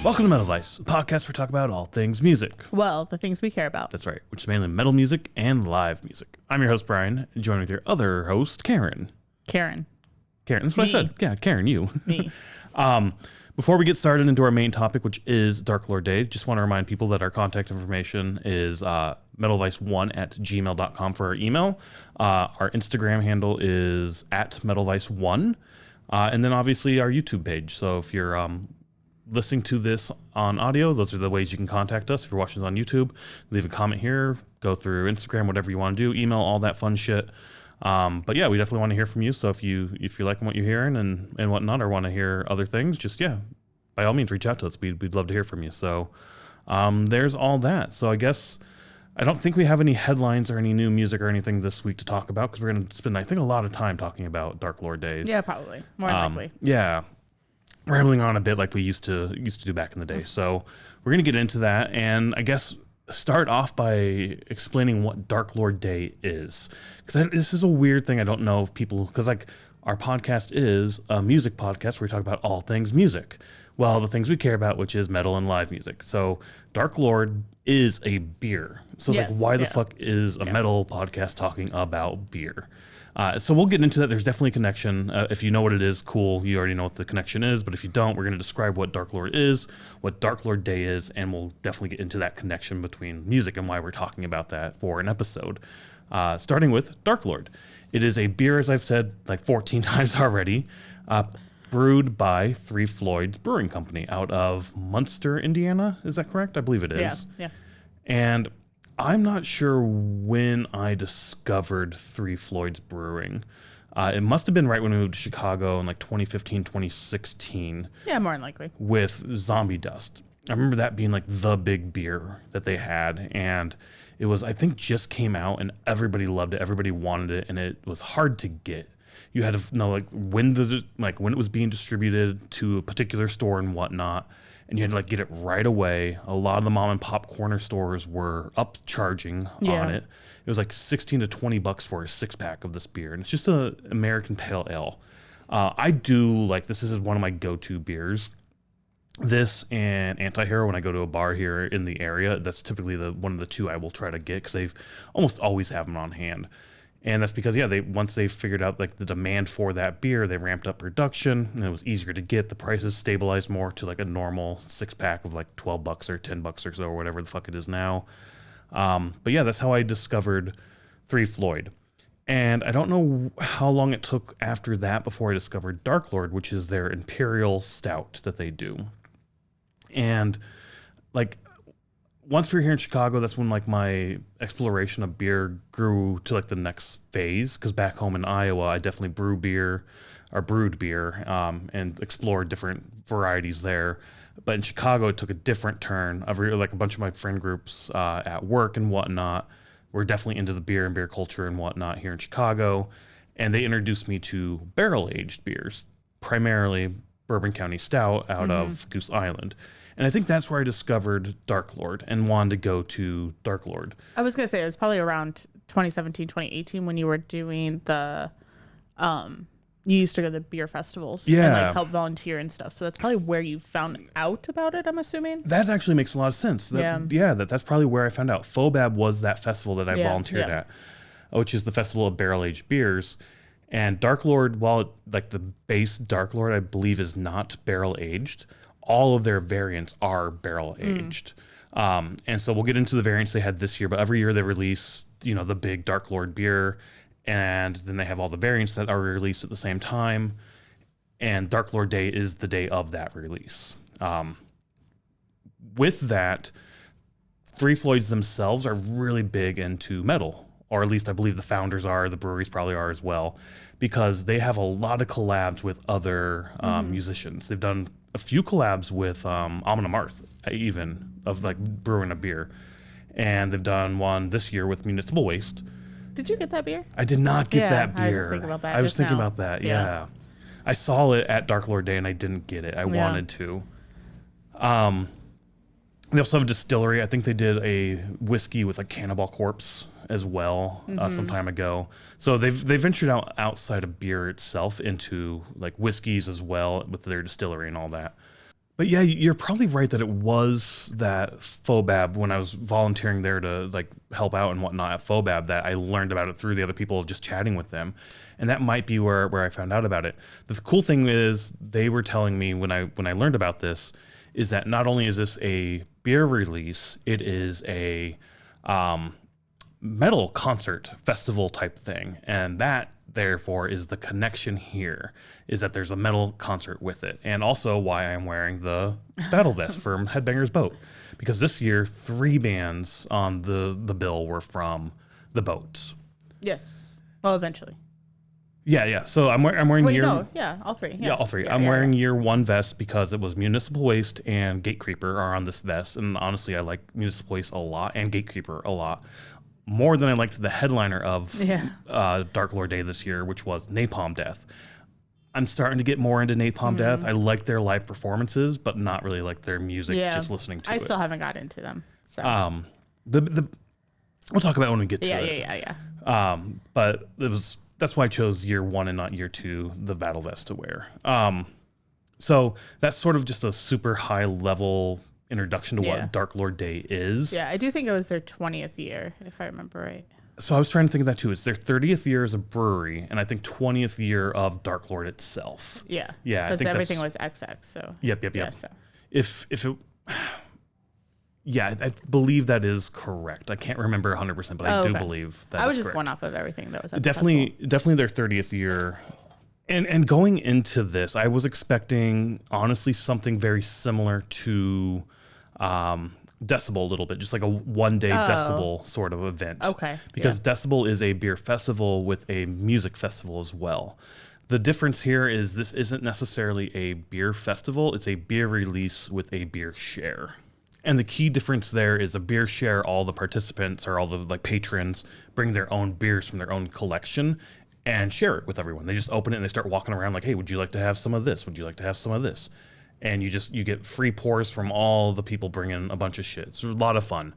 Welcome to Metal Vice, a podcast where we talk about all things music. Well, the things we care about. That's right, which is mainly metal music and live music. I'm your host, Brian, joined with your other host, Karen. Karen, that's what I said. Yeah, Karen, you. Me. Before we get started into our main topic, which is Dark Lord Day, just want to remind people that our contact information is metalvice1@gmail.com for our email. Our Instagram handle is @metalvice1. And then obviously our YouTube page. So if you're listening to this on audio, those are the ways you can contact us. If you're watching this on YouTube, leave a comment here, go through Instagram, whatever you want to do, email, all that fun shit. But yeah, we definitely want to hear from you. So if you're liking what you're hearing and whatnot, or want to hear other things, just, by all means, reach out to us. We'd love to hear from you. So there's all that. So I guess I don't think we have any headlines or any new music or anything this week to talk about, because we're going to spend, I think, a lot of time talking about Dark Lord Day. Yeah, probably. More likely. Yeah. Rambling on a bit like we used to do back in the day. So we're going to get into that, and I guess start off by explaining what Dark Lord Day is, because this is a weird thing. I don't know if people, because like our podcast is a music podcast where we talk about all things music. Well, the things we care about, which is metal and live music. So Dark Lord is a beer. So it's like, why the fuck is a metal podcast talking about beer? So we'll get into that. There's definitely a connection. If you know what it is, cool. You already know what the connection is. But if you don't, we're going to describe what Dark Lord is, what Dark Lord Day is, and we'll definitely get into that connection between music and why we're talking about that for an episode. Starting with Dark Lord. It is a beer, as I've said like 14 times already, brewed by Three Floyds Brewing Company out of Munster, Indiana. Is that correct? I believe it is. Yeah. And I'm not sure when I discovered Three Floyds Brewing. It must have been right when we moved to Chicago in like 2015, 2016. Yeah, more than likely. With Zombie Dust. I remember that being like the big beer that they had. And it was, I think, just came out and everybody loved it. Everybody wanted it. And it was hard to get. You had to know when it was being distributed to a particular store and whatnot. And you had to get it right away. A lot of the mom and pop corner stores were upcharging on it. It was like $16 to $20 for a 6-pack of this beer, and it's just an American pale ale. I do like this. This is one of my go-to beers. This and Anti-Hero when I go to a bar here in the area. That's typically one of the two I will try to get, because they almost always have them on hand. And that's because, once they figured out the demand for that beer, they ramped up production, and it was easier to get. The prices stabilized more to a normal 6-pack of $12 or $10 or so, or whatever the fuck it is now. But that's how I discovered Three Floyd. And I don't know how long it took after that before I discovered Dark Lord, which is their Imperial Stout that they do. And once we were here in Chicago, that's when my exploration of beer grew to the next phase. Because back home in Iowa, I definitely brewed beer, and explored different varieties there. But in Chicago, it took a different turn. A bunch of my friend groups at work and whatnot were definitely into the beer and beer culture and whatnot here in Chicago, and they introduced me to barrel aged beers, primarily Bourbon County Stout out of Goose Island. And I think that's where I discovered Dark Lord and wanted to go to Dark Lord. I was going to say it was probably around 2017, 2018 when you were doing the, you used to go to the beer festivals and help volunteer and stuff. So that's probably where you found out about it, I'm assuming. That actually makes a lot of sense. That's probably where I found out. FOBAB was that festival that I volunteered at, which is the Festival of Barrel Aged Beers. And Dark Lord, while the base Dark Lord, I believe, is not barrel aged, all of their variants are barrel aged. And so we'll get into the variants they had this year, but every year they release, the big Dark Lord beer, and then they have all the variants that are released at the same time. And Dark Lord Day is the day of that release. With that, Three Floyds themselves are really big into metal, or at least I believe the founders are, the breweries probably are as well, because they have a lot of collabs with other musicians. They've done a few collabs with Amon Amarth, even, of brewing a beer. And they've done one this year with Municipal Waste. Did you get that beer? I did not get that beer. I was thinking about that. I was thinking about that, yeah. I saw it at Dark Lord Day and I didn't get it. I wanted to. They also have a distillery. I think they did a whiskey with Cannibal Corpse as well some time ago. So they've ventured outside of beer itself into whiskeys as well with their distillery and all that. But yeah, you're probably right that it was that Phobab when I was volunteering there to like help out and whatnot at Phobab that I learned about it through the other people just chatting with them. And that might be where I found out about it. The cool thing is they were telling me when I learned about this is that not only is this a beer release, it is a metal concert festival type thing. And that therefore is the connection here, is that there's a metal concert with it. And also why I'm wearing the battle vest from Headbanger's Boat, because this year 3 bands on the bill were from the boats. Yes. Well, eventually. Yeah. So I'm wearing Wait, no, yeah, all 3. Yeah, all 3. Yeah, I'm wearing year 1 vest because it was Municipal Waste and Gatecreeper are on this vest, and honestly I like Municipal Waste a lot and Gatecreeper a lot. More than I liked the headliner of Dark Lord Day this year, which was Napalm Death. I'm starting to get more into Napalm Death. I like their live performances, but not really like their music, just listening to it. I still haven't got into them. So. We'll talk about it when we get to it. Yeah. But that's why I chose year 1 and not year 2, the battle vest to wear. So that's sort of just a super high level introduction to what Dark Lord Day is. Yeah, I do think it was their 20th year, if I remember right. So I was trying to think of that too. It's their 30th year as a brewery, and I think 20th year of Dark Lord itself. Yeah. Yeah. Because everything was XX, so. Yep. Yeah, so. If it... Yeah, I believe that is correct. I can't remember 100%, but I do believe that is correct. I was just going off of everything that was at definitely their 30th year. And going into this, I was expecting, honestly, something very similar to Decibel a little bit, just like a one-day Decibel sort of event. Okay. Because Decibel is a beer festival with a music festival as well. The difference here is this isn't necessarily a beer festival. It's a beer release with a beer share. And the key difference there is a beer share. All the participants or all the like patrons bring their own beers from their own collection and share it with everyone. They just open it and they start walking around like, hey, would you like to have some of this? Would you like to have some of this? And you get free pours from all the people bringing a bunch of shit. It's a lot of fun.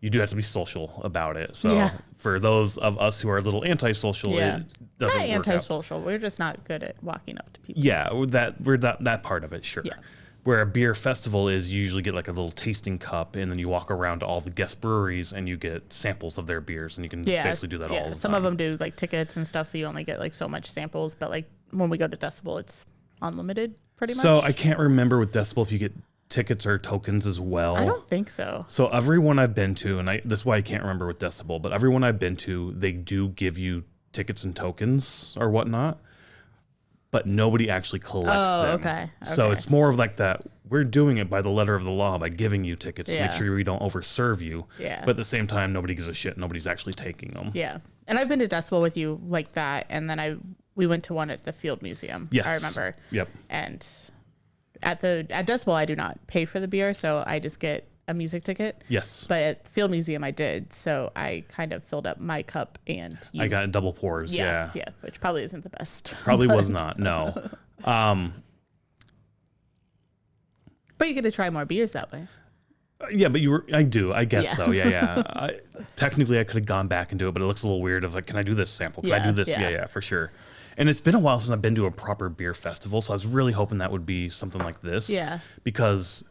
You do have to be social about it. So for those of us who are a little antisocial, it doesn't not work antisocial. out. We're just not good at walking up to people. Yeah, we're that part of it, sure. Yeah. Where a beer festival is, you usually get like a little tasting cup, and then you walk around to all the guest breweries and you get samples of their beers, and you can basically do that all the time. Some of them do like tickets and stuff, so you only get like so much samples. But like when we go to Decibel, it's unlimited pretty much. So I can't remember with Decibel if you get tickets or tokens as well. I don't think so. So everyone I've been to, and this is why I can't remember with Decibel, but everyone I've been to, they do give you tickets and tokens or whatnot, but nobody actually collects them. Okay. So it's more of like that, we're doing it by the letter of the law by giving you tickets to make sure we don't overserve you. Yeah. But at the same time, nobody gives a shit. Nobody's actually taking them. Yeah. And I've been to Decibel with you like that, and then we went to one at the Field Museum. Yes. I remember. Yep. And at Decibel, I do not pay for the beer, so I just get a music ticket. Yes. But at Field Museum, I did, so I kind of filled up my cup and I got double pours. Yeah. Yeah, which probably isn't the best. Probably was not. No. But you get to try more beers that way. Yeah, but I guess so. Yeah. Technically, I could have gone back and do it, but it looks a little weird of like, can I do this sample? Can I do this? Yeah, for sure. And it's been a while since I've been to a proper beer festival, so I was really hoping that would be something like this. Yeah. Because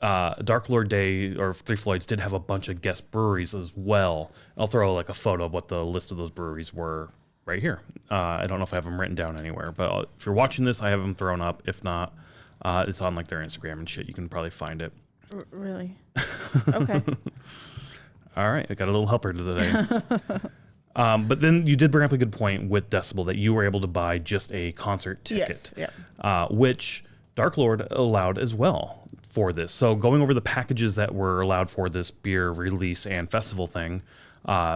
Dark Lord Day or Three Floyds did have a bunch of guest breweries as well. I'll throw like a photo of what the list of those breweries were right here. I don't know if I have them written down anywhere, but if you're watching this, I have them thrown up. If not, it's on like their Instagram and shit. You can probably find it. Really? Okay. All right. I got a little helper today. But then you did bring up a good point with Decibel that you were able to buy just a concert ticket, which Dark Lord allowed as well for this. So going over the packages that were allowed for this beer release and festival thing,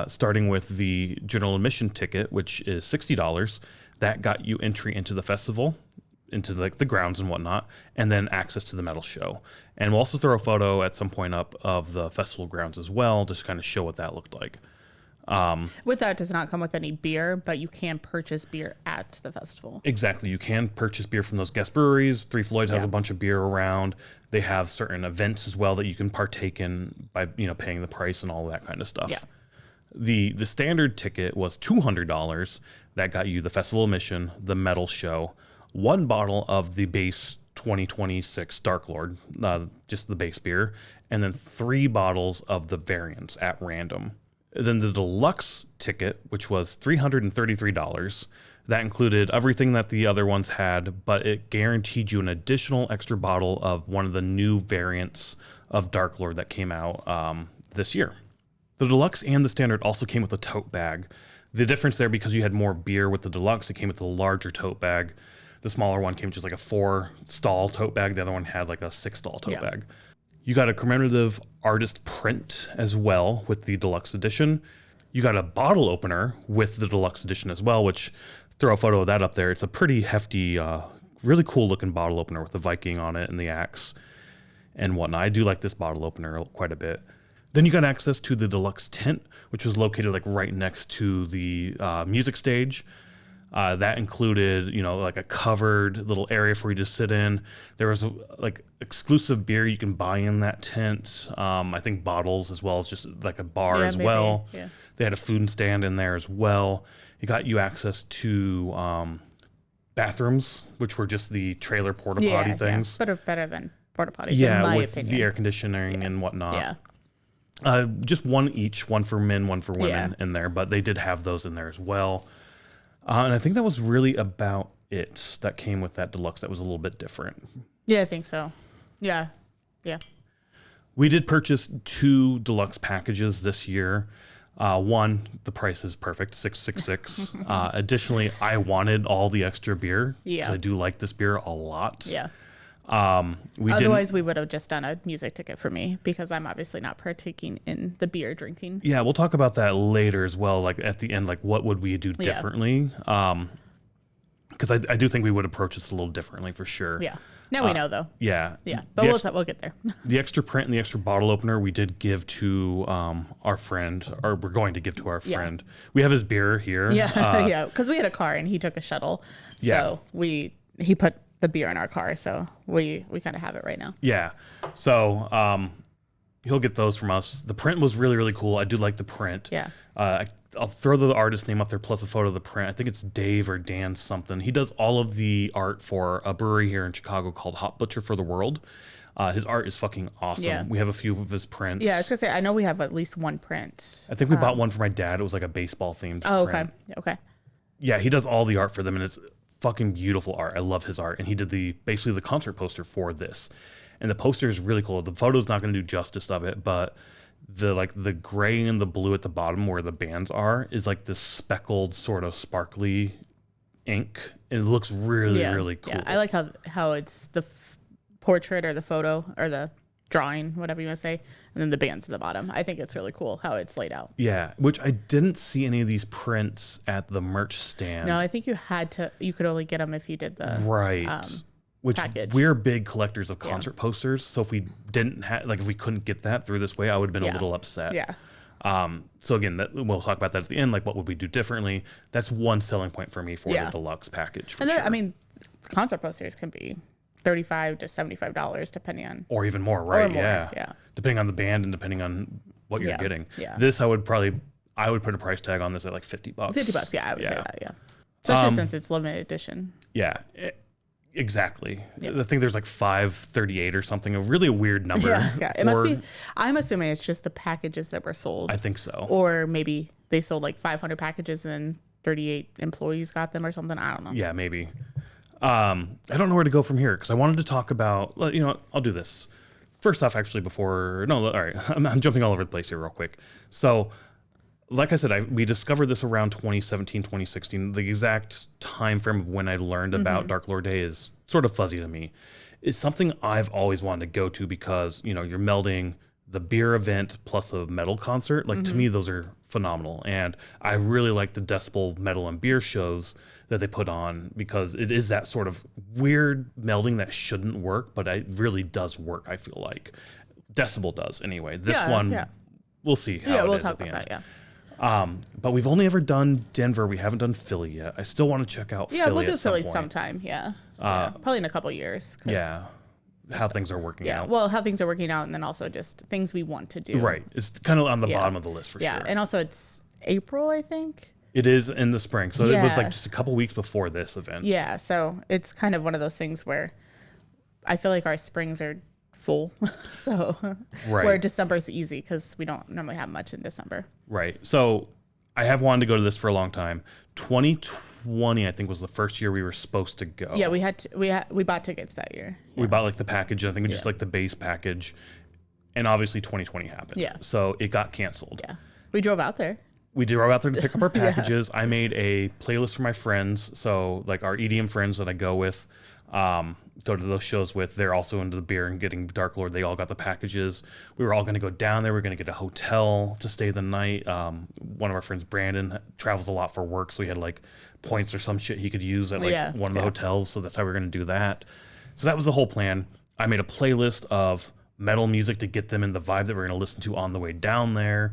starting with the general admission ticket, which is $60, that got you entry into the festival, into like the grounds and whatnot, and then access to the metal show. And we'll also throw a photo at some point up of the festival grounds as well, just to kind of show what that looked like. With that, it does not come with any beer, but you can purchase beer at the festival. Exactly. You can purchase beer from those guest breweries. Three Floyd has a bunch of beer around. They have certain events as well that you can partake in by, paying the price and all that kind of stuff. Yeah. The standard ticket was $200. That got you the festival admission, the metal show, one bottle of the base 2026 Dark Lord, just the base beer, and then 3 bottles of the variants at random. Then the deluxe ticket, which was $333, that included everything that the other ones had, but it guaranteed you an additional extra bottle of one of the new variants of Dark Lord that came out this year. The deluxe and the standard also came with a tote bag. The difference there, because you had more beer with the deluxe, it came with a larger tote bag. The smaller one came just like a 4-stall tote bag. The other one had like a 6-stall tote bag. You got a commemorative artist print as well with the deluxe edition. You got a bottle opener with the deluxe edition as well, which, throw a photo of that up there. It's a pretty hefty, really cool looking bottle opener with the Viking on it and the axe and whatnot. I do like this bottle opener quite a bit. Then you got access to the deluxe tent, which was located like right next to the music stage. That included, like a covered little area for you to sit in. There was like exclusive beer you can buy in that tent. I think bottles, as well as just like a bar as maybe. Well. Yeah. They had a food stand in there as well. It got you access to bathrooms, which were just the trailer porta potty things. But better than porta potties, in my with opinion. The air conditioning and whatnot. Yeah. Just one each, one for men, one for women in there, but they did have those in there as well. And I think that was really about it that came with that deluxe that was a little bit different. Yeah, I think so. Yeah. We did purchase 2 deluxe packages this year. One, the price is perfect, $666. Additionally, I wanted all the extra beer because I do like this beer a lot. Yeah. Otherwise, we would have just done a music ticket for me because I'm obviously not partaking in the beer drinking. Yeah, we'll talk about that later as well. Like at the end, like what would we do differently? Because I do think we would approach this a little differently for sure. Yeah. Now we know though. Yeah. But we'll get there. The extra print and the extra bottle opener we did give to our friend, or we're going to give to our friend. We have his beer here. Yeah, because we had a car and he took a shuttle. So he put the beer in our car, so we kind of have it right now. Yeah. So he'll get those from us. The print was really, really cool. I do like the print. Yeah. I'll throw the artist name up there plus a photo of the print. I think it's Dave or Dan something. He does all of the art for a brewery here in Chicago called Hot Butcher for the World. His art is fucking awesome. Yeah. We have a few of his prints. Yeah, I was gonna say, I know we have at least one print. I think we bought one for my dad. It was like a baseball themed print. Okay. Yeah, he does all the art for them, and it's fucking beautiful art. I love his art. And he did basically the concert poster for this. And the poster is really cool. The photo's not going to do justice of it, but the gray and the blue at the bottom where the bands are is like this speckled sort of sparkly ink. And it looks really, really cool. Yeah, I like how it's the portrait or the photo or the drawing, whatever you want to say, and then the bands at the bottom. I think it's really cool how it's laid out. Yeah, which I didn't see any of these prints at the merch stand. No, I think you could only get them if you did the which package. We're big collectors of concert posters, so if we didn't have, if we couldn't get that through this way, I would have been a little upset. Yeah. So again, we'll talk about that at the end. Like, what would we do differently? That's one selling point for me for the deluxe package. For sure. I mean, concert posters can be $35 to $75 depending on, or even more, right? Or more, yeah. Depending on the band and depending on what you're getting. Yeah. This I would put a price tag on this at like $50. $50, yeah, I would say that, yeah. Especially since it's limited edition. Yeah. Exactly. I think there's like 538 or something, a really weird number. Yeah. It must be. I'm assuming it's just the packages that were sold. I think so. Or maybe they sold like 500 packages and 38 employees got them or something. I don't know. Yeah, maybe. I don't know where to go from here because I wanted to talk about. I'll do this first off. Actually, all right. I'm jumping all over the place here real quick. So, like I said, we discovered this around 2017, 2016. The exact time frame of when I learned about Dark Lord Day is sort of fuzzy to me. It's something I've always wanted to go to because, you're melding the beer event plus a metal concert. Like, to me, those are phenomenal. And I really like the Decibel metal and beer shows that they put on because it is that sort of weird melding that shouldn't work, but it really does work, I feel like. Decibel does, anyway. This one, we'll see how it is at the end. That, but we've only ever done Denver. We haven't done Philly yet. I still want to check out Philly. Yeah, we'll do Philly point. sometime. Yeah. Probably in a couple years. Yeah. How things are working out. Well, how things are working out, and then also just things we want to do. Right. It's kind of on the bottom of the list for sure. Yeah, and also it's April, I think. It is in the spring. So it was like just a couple weeks before this event. Yeah, so it's kind of one of those things where I feel like our springs are full. So where December's easy because we don't normally have much in December. Right. So I have wanted to go to this for a long time. 2020, I think, was the first year we were supposed to go. Yeah, we bought tickets that year. Yeah. We bought like the package. I think it was just like the base package. And obviously 2020 happened. Yeah. So it got canceled. Yeah. We drove out there. We drove out there to pick up our packages. I made a playlist for my friends. So like our EDM friends that I go with, go to those shows with, they're also into the beer and getting Dark Lord. They all got the packages. We were all going to go down there. We were going to get a hotel to stay the night. One of our friends, Brandon, travels a lot for work. So he had like points or some shit he could use at like one of the hotels. So that's how we were going to do that. So that was the whole plan. I made a playlist of metal music to get them in the vibe that we're going to listen to on the way down there.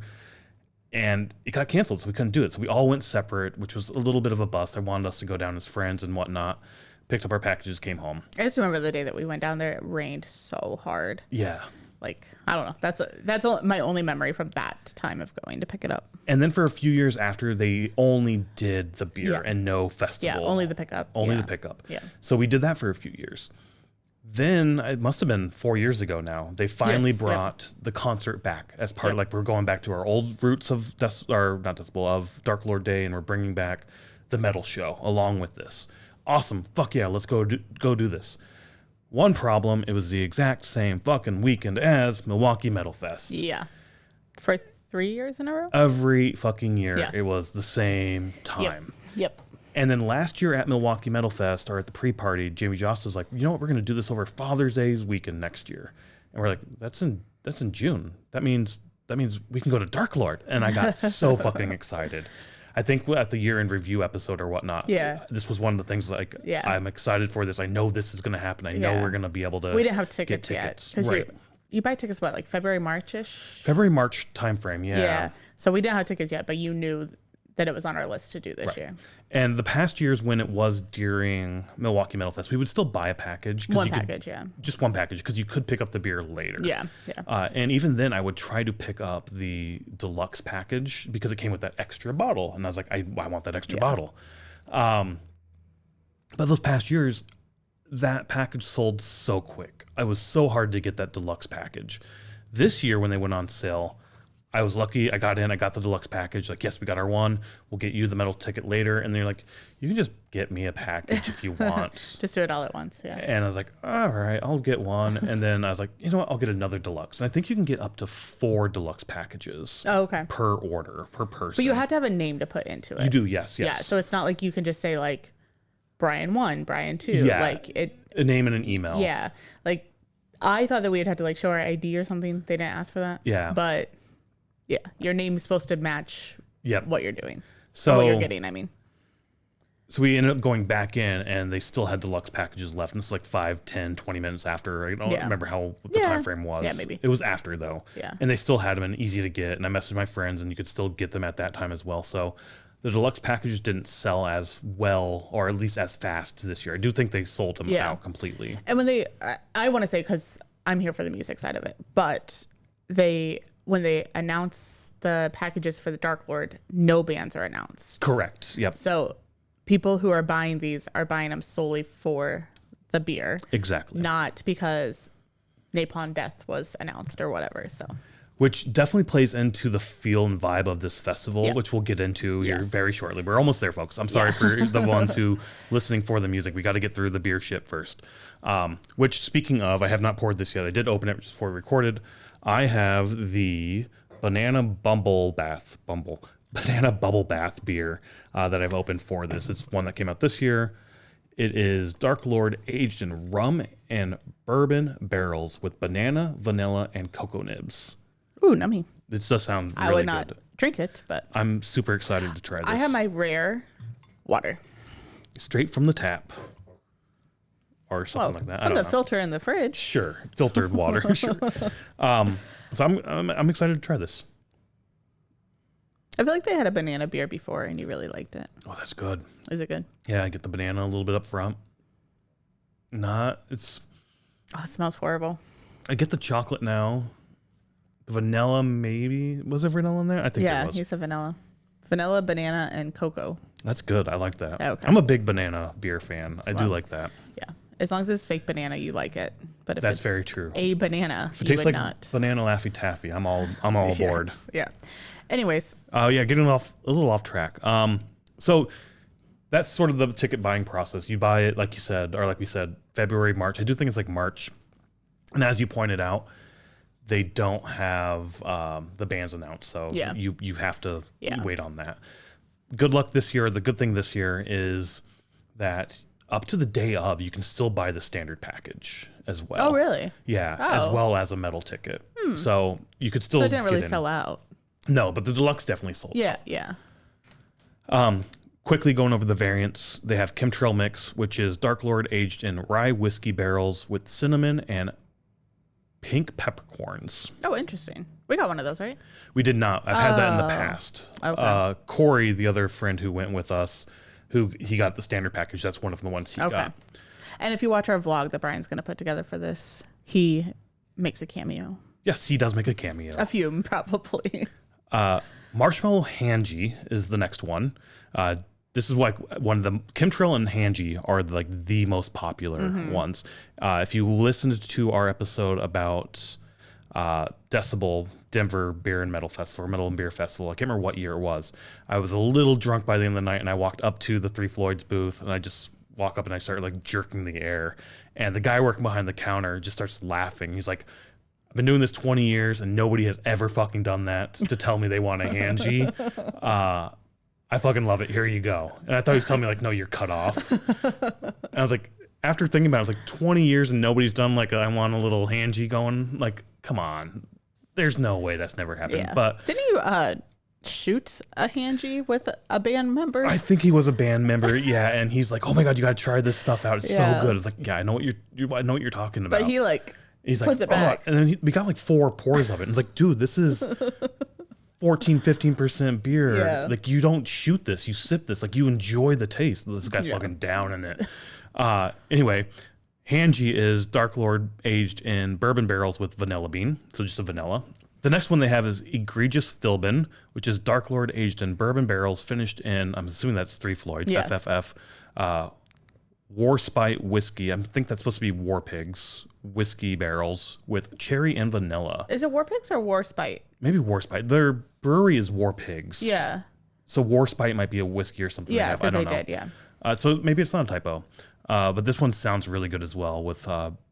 And it got canceled, so we couldn't do it. So we all went separate, which was a little bit of a bust. I wanted us to go down as friends and whatnot. Picked up our packages, came home. I just remember the day that we went down there, it rained so hard. Yeah. Like, I don't know. That's my only memory from that time of going to pick it up. And then for a few years after, they only did the beer and no festival. Yeah, only the pickup. Only the pickup. Yeah. So we did that for a few years. Then it must have been 4 years ago now. They finally brought the concert back as part. Like we're going back to our old roots of of Dark Lord Day, and we're bringing back the metal show along with this. Awesome, fuck yeah, let's go do this. One problem: it was the exact same fucking weekend as Milwaukee Metal Fest. Yeah, for 3 years in a row. Every fucking year, it was the same time. Yep. And then last year at Milwaukee Metal Fest, or at the pre-party, Jamie Jost was like, you know what, we're going to do this over Father's Day's weekend next year. And we're like, that's in June. That means we can go to Dark Lord. And I got so fucking excited. I think at the year in review episode or whatnot, this was one of the things like, I'm excited for this. I know this is going to happen. I know we're going to be able to. We didn't have tickets yet. Because you buy tickets, what, like February, March-ish? February, March timeframe, Yeah. So we didn't have tickets yet, but you knew that it was on our list to do this year. And the past years when it was during Milwaukee Metal Fest, we would still buy a package. Just one package, because you could pick up the beer later. Yeah. And even then, I would try to pick up the deluxe package because it came with that extra bottle. And I was like, I want that extra bottle. But those past years, that package sold so quick. It was so hard to get that deluxe package. This year, when they went on sale, I was lucky. I got the deluxe package. Like, yes, we got our one. We'll get you the metal ticket later. And they're like, you can just get me a package if you want. Just do it all at once. Yeah. And I was like, all right, I'll get one. And then I was like, you know what? I'll get another deluxe. And I think you can get up to 4 deluxe packages. Oh, okay. Per order, per person. But you have to have a name to put into it. You do, yes. Yeah. So it's not like you can just say like Brian 1, Brian 2. Yeah. Like a name and an email. Yeah. Like I thought that we'd have to like show our ID or something. They didn't ask for that. Yeah. But yeah, your name's supposed to match what you're doing. So what you're getting, I mean. So we ended up going back in, and they still had deluxe packages left. And this is like 5, 10, 20 minutes after. I don't remember what the time frame was. Yeah, maybe. It was after, though. Yeah. And they still had them and easy to get. And I messaged my friends, and you could still get them at that time as well. So the deluxe packages didn't sell as well, or at least as fast this year. I do think they sold them out completely. And when I want to say, because I'm here for the music side of it, but when they announce the packages for the Dark Lord, no bands are announced. Correct. Yep. So people who are buying these are buying them solely for the beer. Exactly. Not because Napalm Death was announced or whatever. So. Which definitely plays into the feel and vibe of this festival, which we'll get into here very shortly. We're almost there, folks. I'm sorry for the ones who listening for the music. We got to get through the beer shit first. Which, speaking of, I have not poured this yet. I did open it just before we recorded. I have the Banana Bubble Bath beer that I've opened for this. It's one that came out this year. It is Dark Lord aged in rum and bourbon barrels with banana, vanilla, and cocoa nibs. Ooh, nummy. It does sound really good. I would not drink it, but I'm super excited to try this. I have my rare water. Straight from the tap. Or something like that. From the filter in the fridge. Sure. Filtered water. Sure. So I'm excited to try this. I feel like they had a banana beer before and you really liked it. Oh, that's good. Is it good? Yeah, I get the banana a little bit up front. Oh, it smells horrible. I get the chocolate now. The vanilla, maybe. Was there vanilla in there? I think there was. Yeah, you said vanilla. Vanilla, banana, and cocoa. That's good. I like that. Okay. I'm a big banana beer fan. I do like that. Yeah. As long as it's fake banana, you like it. But if That's it's very true. a banana, If it you tastes would like not. banana Laffy Taffy, I'm all aboard. Yes, yeah. Anyways. Getting a little off track. So that's sort of the ticket buying process. You buy it, like you said, or like we said, February, March. I do think it's like March. And as you pointed out, they don't have the bands announced. So you have to wait on that. Good luck this year. The good thing this year is that up to the day of, you can still buy the standard package as well. Oh, really? Yeah, as well as a metal ticket. So you could still. So it didn't really sell out. No, but the deluxe definitely sold. Yeah. Quickly going over the variants, they have Chemtrail Mix, which is Dark Lord aged in rye whiskey barrels with cinnamon and pink peppercorns. Oh, interesting. We got one of those, right? We did not. I've had that in the past. Okay. Corey, the other friend who went with us, he got the standard package. That's one of the ones he got. And if you watch our vlog that Brian's going to put together for this, he makes a cameo. Yes, he does make a cameo. A few, probably. Marshmallow Hanji is the next one. This is like one of the Chemtrail and Hanji are like the most popular ones. If you listened to our episode about Decibel Denver Beer and Metal Festival, or Metal and Beer Festival, I can't remember what year it was. I was a little drunk by the end of the night, and I walked up to the Three Floyds booth, and I just walk up and I start like jerking the air, and the guy working behind the counter just starts laughing. He's like, I've been doing this 20 years and nobody has ever fucking done that to tell me they want a Hanji. I fucking love it. Here you go. And I thought he was telling me like, no, you're cut off. And I was like, after thinking about it, I was like 20 years and nobody's done like, I want a little Hanji going. Like, come on. There's no way that's never happened. Yeah. But didn't you shoot a Hanji with a band member? I think he was a band member. Yeah. And he's like, oh my God, you got to try this stuff out. It's so good. It's like, yeah, I know what you're talking about. But he he's puts it back. And then we got like 4 pours of it. And it's like, dude, this is 14-15% beer. Yeah. Like, you don't shoot this, you sip this, like, you enjoy the taste. This guy's fucking down in it. Anyway, Hanji is Dark Lord aged in bourbon barrels with vanilla bean, so just a vanilla. The next one they have is Egregious Philbin, which is Dark Lord aged in bourbon barrels finished in, I'm assuming that's Three Floyds, FFF, Warspite whiskey. I think that's supposed to be War Pigs whiskey barrels with cherry and vanilla. Is it War Pigs or Warspite? Maybe Warspite. Their brewery is War Pigs. Yeah. So Warspite might be a whiskey or something. Yeah, I don't know. did, yeah. So maybe it's not a typo. But this one sounds really good as well with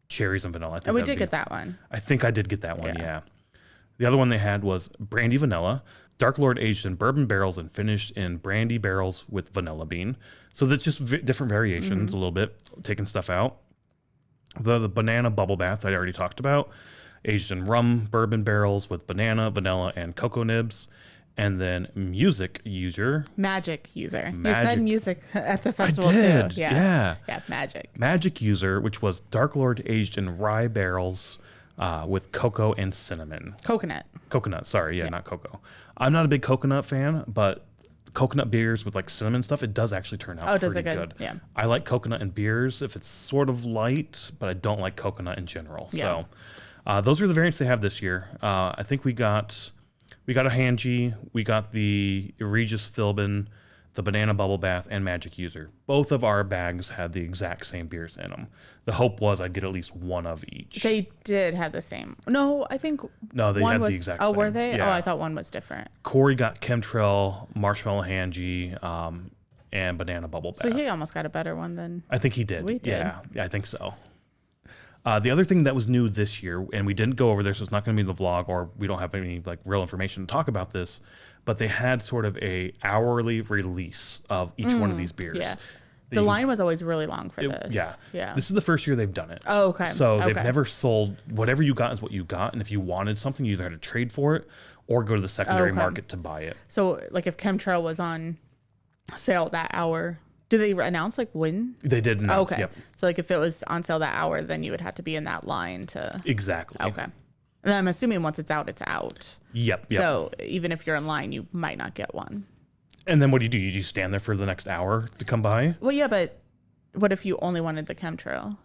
cherries and vanilla. I think and we did get that one. I think I did get that one, yeah. The other one they had was Brandy Vanilla. Dark Lord aged in bourbon barrels and finished in brandy barrels with vanilla bean. So that's just different variations a little bit, taking stuff out. The banana bubble bath I already talked about, aged in rum bourbon barrels with banana, vanilla, and cocoa nibs. And then Magic User. You said music at the festival I did. too. Yeah, Magic. Magic User, which was Dark Lord aged in rye barrels with cocoa and cinnamon. Coconut, sorry. Yeah, not cocoa. I'm not a big coconut fan, but coconut beers with like cinnamon stuff, it does actually turn out pretty good. Yeah. I like coconut in beers if it's sort of light, but I don't like coconut in general. Yeah. So those are the variants they have this year. I think we got a Hanji, we got the Egregious Philbin, the Banana Bubble Bath, and Magic User. Both of our bags had the exact same beers in them. The hope was I'd get at least one of each. They did have the same. No, I think no, they had the exact same. Oh, were they? Yeah. Oh, I thought one was different. Corey got Chemtrail, Marshmallow Hanji, and Banana Bubble Bath. So he almost got a better one than I think he did. We did. Yeah, I think so. The other thing that was new this year, and we didn't go over this, so it's not going to be in the vlog, or we don't have any like real information to talk about this, but they had sort of a hourly release of each one of these beers. Yeah. The line was always really long for this. Yeah. This is the first year they've done it. Oh, okay. So they've never sold, whatever you got is what you got, and if you wanted something, you either had to trade for it or go to the secondary market to buy it. So like if Chemtrail was on sale that hour, did they announce like when? They did announce, okay. Yep. So like if it was on sale that hour, then you would have to be in that line to... Exactly. Okay. And I'm assuming once it's out, it's out. Yep. So even if you're in line, you might not get one. And then what do? You just stand there for the next hour to come by? Well, yeah, but what if you only wanted the Chemtrail?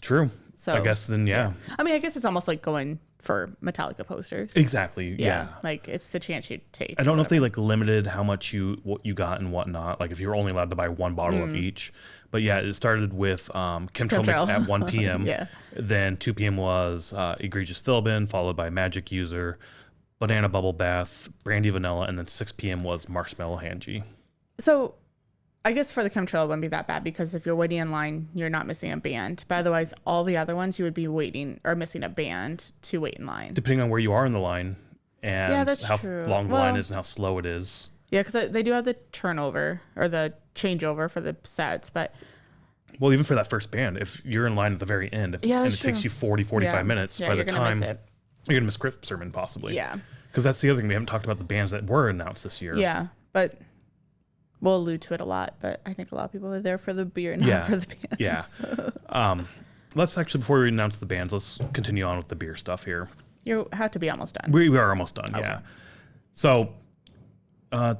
True. So I guess then, yeah. I mean, I guess it's almost like going for Metallica posters. Exactly. Yeah. Like it's the chance you take. I don't know if they like limited how much what you got and whatnot. Like if you were only allowed to buy one bottle of each. But yeah, it started with Chemtrail Mix at 1 p.m. Yeah. Then 2 p.m. was Egregious Philbin, followed by Magic User, Banana Bubble Bath, Brandy Vanilla, and then 6 p.m. was Marshmallow Hangy. So I guess for the Chemtrail it wouldn't be that bad because if you're waiting in line, you're not missing a band. But otherwise, all the other ones you would be waiting or missing a band to wait in line. Depending on where you are in the line and how true. long the line is and how slow it is. Yeah, because they do have the turnover or the changeover for the sets, but... Well, even for that first band, if you're in line at the very end and it takes you 45 minutes, by the time you're going to miss Crypt Sermon possibly. Yeah. Because that's the other thing. We haven't talked about the bands that were announced this year. Yeah, but we'll allude to it a lot, but I think a lot of people are there for the beer, not for the bands. Yeah. Let's actually, before we announce the bands, let's continue on with the beer stuff here. You have to be almost done. We are almost done, yeah. So, yeah,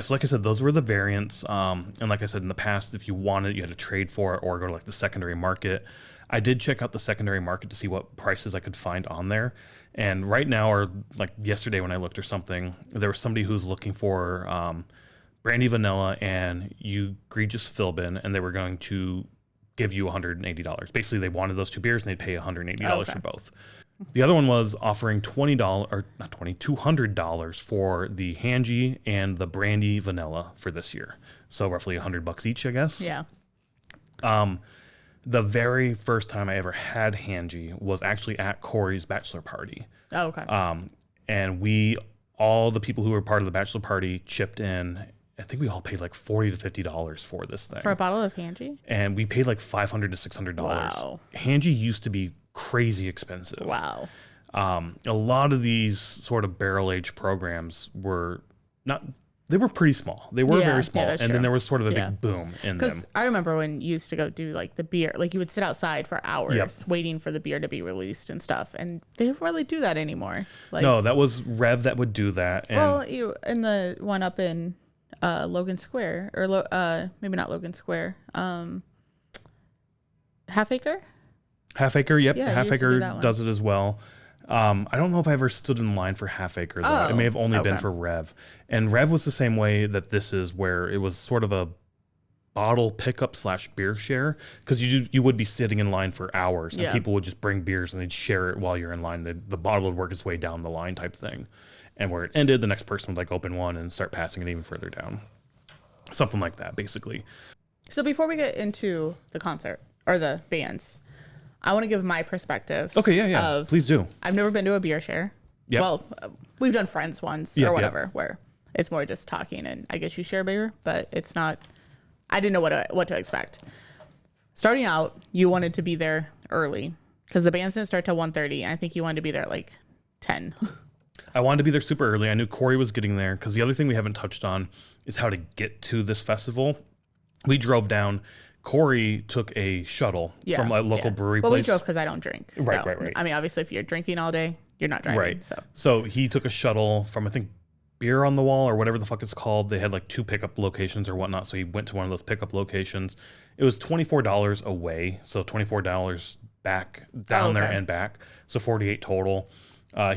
so like I said, those were the variants. And like I said, in the past, if you wanted, you had to trade for it or go to like the secondary market. I did check out the secondary market to see what prices I could find on there. And right now, or like yesterday when I looked or something, there was somebody who's looking for Brandy Vanilla and Egregious Philbin, and they were going to give you $180. Basically, they wanted those two beers, and they'd pay $180 for both. The other one was offering $200 for the Hangy and the Brandy Vanilla for this year. So roughly $100 each, I guess. Yeah. The very first time I ever had Hangy was actually at Corey's bachelor party. Oh, okay. And all the people who were part of the bachelor party chipped in. I think we all paid like $40 to $50 for this thing. For a bottle of Hangy? And we paid like $500 to $600. Wow. Hangy used to be crazy expensive. Wow. A lot of these sort of barrel age programs were they were pretty small. They were very small. And then there was sort of a big boom in them. Because I remember when you used to go do like the beer, like you would sit outside for hours waiting for the beer to be released and stuff. And they don't really do that anymore. Like, no, that was Rev that would do that. And in the one up in Logan Square, or maybe not Logan Square, Half Acre? Half Acre, yep. Yeah, Half Acre does it as well. I don't know if I ever stood in line for Half Acre, though. It may have only been for Rev. And Rev was the same way that this is, where it was sort of a bottle pickup / beer share, because you would be sitting in line for hours, and people would just bring beers and they'd share it while you're in line. The bottle would work its way down the line type thing. And where it ended, the next person would like open one and start passing it even further down. Something like that, basically. So before we get into the concert or the bands, I want to give my perspective. Okay, yeah. Please do. I've never been to a beer share. Yep. Well, we've done friends once or whatever, where it's more just talking and I guess you share beer, but it's not. I didn't know what to expect. Starting out, you wanted to be there early because the bands didn't start till 1:30, and I think you wanted to be there at like 10. I wanted to be there super early. I knew Corey was getting there, because the other thing we haven't touched on is how to get to this festival. We drove down. Corey took a shuttle from a local brewery place. Well, we drove because I don't drink. Right. I mean, obviously, if you're drinking all day, you're not driving. Right. So he took a shuttle from, I think, Beer on the Wall or whatever the fuck it's called. They had like 2 pickup locations or whatnot. So he went to one of those pickup locations. It was $24 away. So $24 back, down there and back. So $48 total.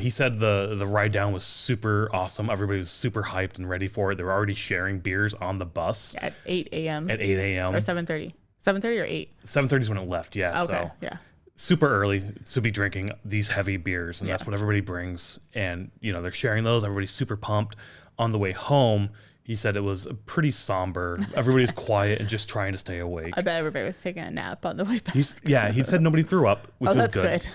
He said the ride down was super awesome. Everybody was super hyped and ready for it. They were already sharing beers on the bus. At 8 a.m. At 8 a.m. Or 7:30. 7:30 or 8? 7:30 is when it left, yeah. Okay, so yeah. Super early to be drinking these heavy beers, and that's what everybody brings. And, they're sharing those. Everybody's super pumped. On the way home, he said it was pretty somber. Everybody's quiet and just trying to stay awake. I bet everybody was taking a nap on the way back. He said nobody threw up, which was good.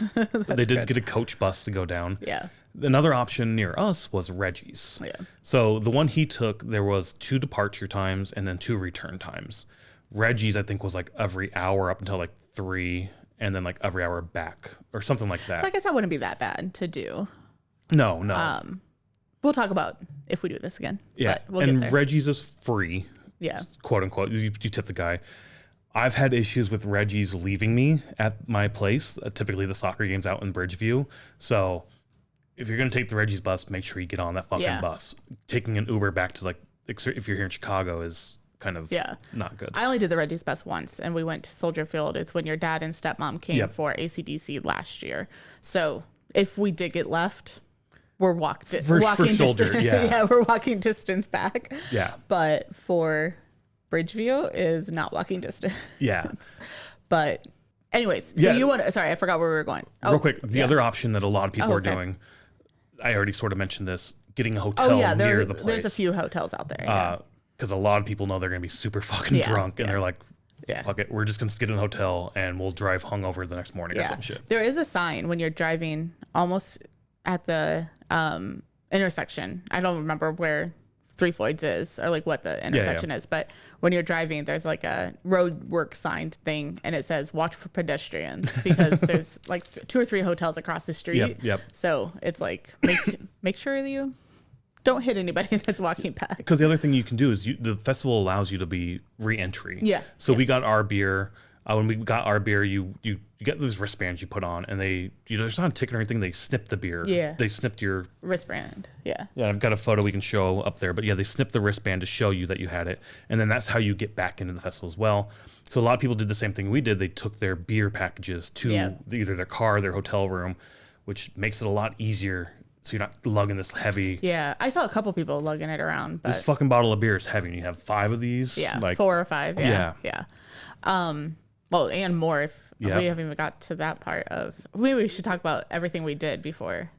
They did good. get a coach bus to go down. Yeah. Another option near us was Reggie's. Yeah. So the one he took, there was 2 departure times and then 2 return times. Reggie's, I think, was like every hour up until like 3, and then like every hour back or something like that. So I guess that wouldn't be that bad to do. No. We'll talk about if we do this again. Yeah. But we'll get there. Reggie's is free. Yeah. Quote unquote. You tip the guy. I've had issues with Reggie's leaving me at my place. Typically the soccer game's out in Bridgeview. So if you're going to take the Reggie's bus, make sure you get on that fucking bus. Taking an Uber back to if you're here in Chicago is kind of not good. I only did the Red Dees Best once, and we went to Soldier Field. It's when your dad and stepmom came for ACDC last year. So if we did get left, we're walking Soldier, distance. Yeah, we're walking distance back. Yeah. But for Bridgeview is not walking distance. Yeah. But anyways, so you want to, sorry, I forgot where we were going. Real quick, the other option that a lot of people are doing, I already sort of mentioned this, getting a hotel near the place. There's a few hotels out there. Because a lot of people know they're going to be super fucking drunk, and they're like, fuck it, we're just going to get in a hotel and we'll drive hungover the next morning or some shit. There is a sign when you're driving almost at the intersection. I don't remember where Three Floyds is or like what the intersection is, but when you're driving, there's like a road work sign thing, and it says watch for pedestrians because there's like 2 or 3 hotels across the street. Yep. So it's like make sure that you don't hit anybody that's walking back. Because the other thing you can do is the festival allows you to be re-entry. Yeah. So we got our beer. When we got our beer, you get these wristbands you put on, and there's not a ticket or anything. They snip the beer. Yeah. They snipped your wristband. Yeah. Yeah, I've got a photo we can show up there. But yeah, they snipped the wristband to show you that you had it. And then that's how you get back into the festival as well. So a lot of people did the same thing we did. They took their beer packages to either their car or their hotel room, which makes it a lot easier. So you're not lugging this heavy. Yeah, I saw a couple people lugging it around. But this fucking bottle of beer is heavy. And you have 5 of these. Yeah, like, 4 or 5. Yeah. Well, and more if we haven't even got to that part of. Maybe we should talk about everything we did before.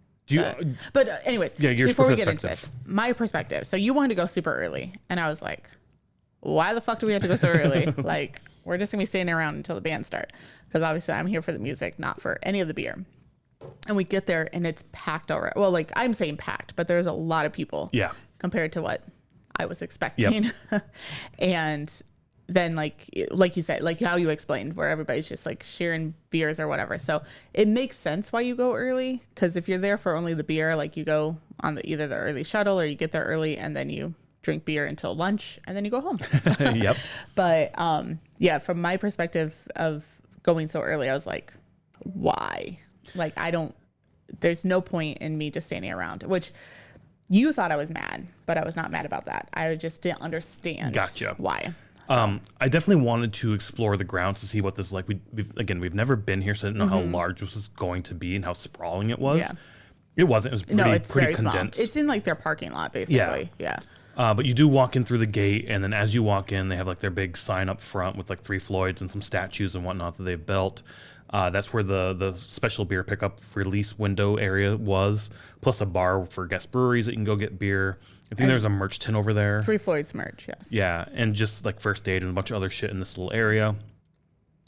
But anyways, before we get into this, my perspective. So you wanted to go super early, and I was like, why the fuck do we have to go so early? Like, we're just gonna be standing around until the band start, because obviously I'm here for the music, not for any of the beer. And we get there and it's packed already. Well, like I'm saying packed, but there's a lot of people. Yeah. Compared to what I was expecting. Yep. And then like you said, like how you explained, where everybody's just like sharing beers or whatever. So it makes sense why you go early, because if you're there for only the beer, like you go on either the early shuttle or you get there early and then you drink beer until lunch and then you go home. Yep. But yeah, from my perspective of going so early, I was like, why? Like, there's no point in me just standing around, which you thought I was mad, but I was not mad about that. I just didn't understand why. So. I definitely wanted to explore the grounds to see what this is like. We've never been here, so I didn't know how large this was going to be and how sprawling it was. Yeah. It wasn't. It was pretty condensed. Small. It's in like their parking lot, basically. Yeah. But you do walk in through the gate, and then as you walk in, they have like their big sign up front with like 3 Floyds and some statues and whatnot that they've built. That's where the special beer pickup release window area was, plus a bar for guest breweries that you can go get beer. I think there's a merch tin over there. 3 Floyds merch, yes. Yeah, and just like first aid and a bunch of other shit in this little area.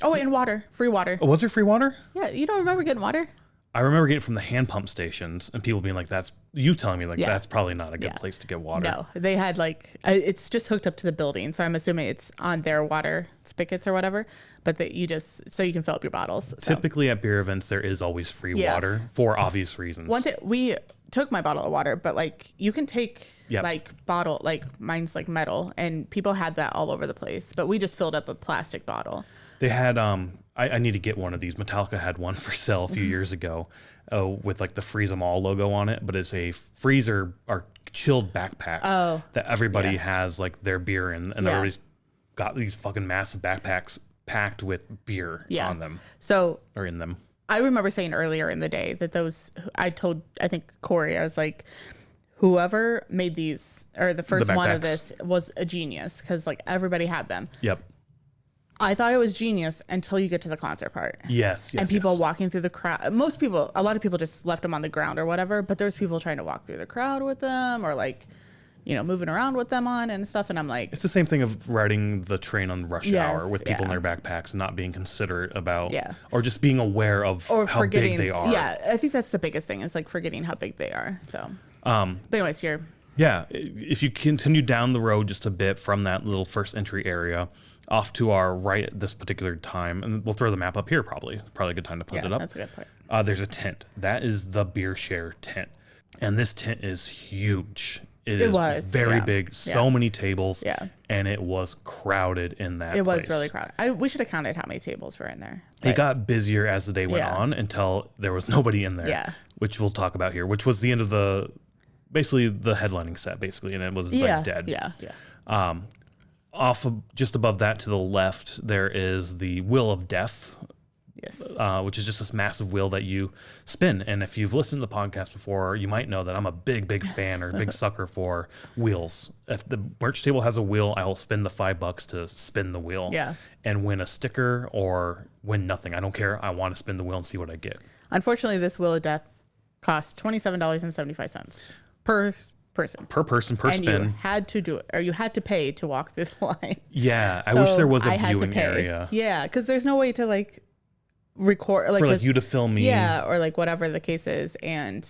Oh, and water. Free water. Oh, was there free water? Yeah, you don't remember getting water? I remember getting it from the hand pump stations and people being like, that's probably not a good place to get water. No, they had like, it's just hooked up to the building. So I'm assuming it's on their water spigots or whatever, but that so you can fill up your bottles. So. Typically at beer events, there is always free water for obvious reasons. One thing, we took my bottle of water, but like you can take like bottle, like mine's like metal, and people had that all over the place, but we just filled up a plastic bottle. They had, I need to get one of these. Metallica had one for sale a few years ago with like the Freeze 'em All logo on it, but it's a freezer or chilled backpack that everybody has like their beer in, and everybody's got these fucking massive backpacks packed with beer on them. Or in them. I remember saying earlier in the day that I think Corey, I was like, whoever made these, or the first one of this was a genius, because like everybody had them. Yep. I thought it was genius until you get to the concert part. Yes. And people walking through the crowd. A lot of people just left them on the ground or whatever, but there's people trying to walk through the crowd with them, or like, moving around with them on and stuff. And I'm like, it's the same thing of riding the train on rush hour with people in their backpacks and not being considerate about, or just being aware of how big they are. Yeah. I think that's the biggest thing, is like forgetting how big they are. So, but anyways, if you continue down the road just a bit from that little first entry area, off to our right at this particular time, and we'll throw the map up here probably. It's probably a good time to put it up. That's a good point. There's a tent. That is the beer share tent. And this tent is huge. It was very big, so many tables, and it was crowded in that place. It was really crowded. We should have counted how many tables were in there. It got busier as the day went on until there was nobody in there, which we'll talk about here, which was the end of basically the headlining set, basically, and it was like dead. just above that to the left, there is the Wheel of Death. Yes. Which is just this massive wheel that you spin. And if you've listened to the podcast before, you might know that I'm a big fan or big sucker for wheels. If the merch table has a wheel, I will spend the $5 to spin the wheel. Yeah. And win a sticker or win nothing. I don't care. I want to spin the wheel and see what I get. Unfortunately, this Wheel of Death costs $27.75 per person. Per person, per and spin. You had to do it, or you had to pay to walk this line. Yeah. I wish there was a viewing pay. area. Yeah. Because there's no way to like record for like you to film me, or like whatever the case is. And